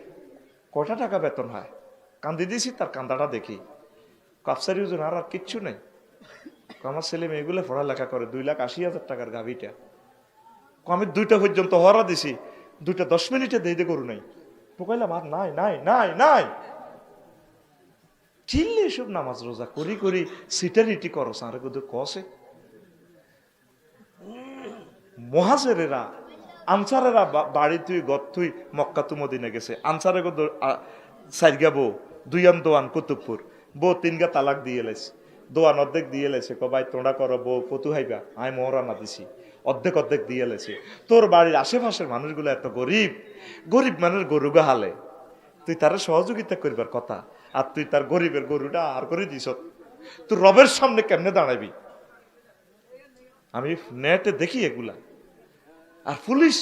কটা টাকা বেতন হয়? কান্দি দিয়েছি তার কান্দাটা দেখি। কাফসারি ওজন আর কিচ্ছু নেই। আমার ছেলে মেয়েগুলো পড়ালেখা করে, 2,80,000 টাকার গাভিটা। আমি 2টা পর্যন্ত হরা দিছি, 2টা 10 মিনিটে দিয়ে গরু নাই। টোকাইলাম আর নাই নাই নাই নাই। চিল্লি এসব নামাজ রোজা করি করি সিটারিটি করো সারে কদু কসে। মহাজেরেরা আনসারেরা বাড়ি তুই গত তুই মক্কা তু মদিনা গেছে, আনসারে গো সাইরগা বউ 2 দোয়ান কুতুবপুর বউ 3 গা তালাক দিয়ে এলেছে, দোয়ান অর্ধেক দিয়ে এলেছে। কবাই তোড়া করো বউ কতু হাইবা আমি মহরানা দিছি, অর্ধেক অর্ধেক দিয়ে এলেছে। তোর বাড়ির আশেপাশের মানুষগুলো এত গরিব, গরিব মানুষ গরুগা হালে, তুই তারা সহযোগিতা করবার কথা, আর তুই তার গরিবের গরুটা আর করে দিস। তুই রবের সামনে কেমনে দাঁড়াবি? আমি নেটে দেখি এগুলা। আর পুলিশ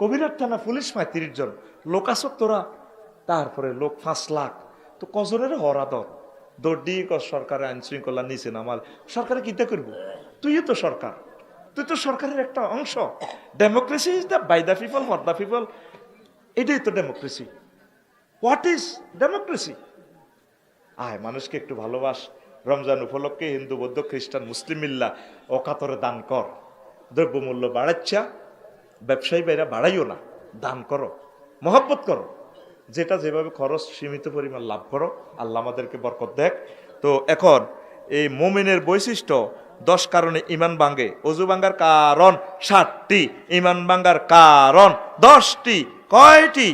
কবিরাট থানা পুলিশ 35 জন লোক আসত, তোরা তারপরে লোক 5 লাখ, তো কজনের হরাদর দৌড়ি সরকারের আইন শৃঙ্খলা নিচে নামাল, সরকারে কিতা করব? তুইও তো সরকার, তুই তো সরকারের একটা অংশ। Democracy is the by the people for the people, এটাই তো ডেমোক্রেসি। What is democracy? আয় মানুষকে একটু ভালোবাস। রমজান উপলক্ষে হিন্দু বৌদ্ধ খ্রিস্টান মুসলিম মিল্লা অকাতরে দান কর। দ্রব্যমূল্য বাড়াচ্ছা, ব্যবসায়ী বাইরা বাড়াইও না, দান করো, মহব্বত করো, যেটা যেভাবে খরচ সীমিত পরিমাণ লাভ করো। আল্লাহ আমাদেরকে বরকত দেখ। তো এখন এই মুমিনের বৈশিষ্ট্য 10 কারণে ইমান ভাঙে। অজু ভাঙার কারণ 7টি, ইমান ভাঙার কারণ 10টি। কয়টি?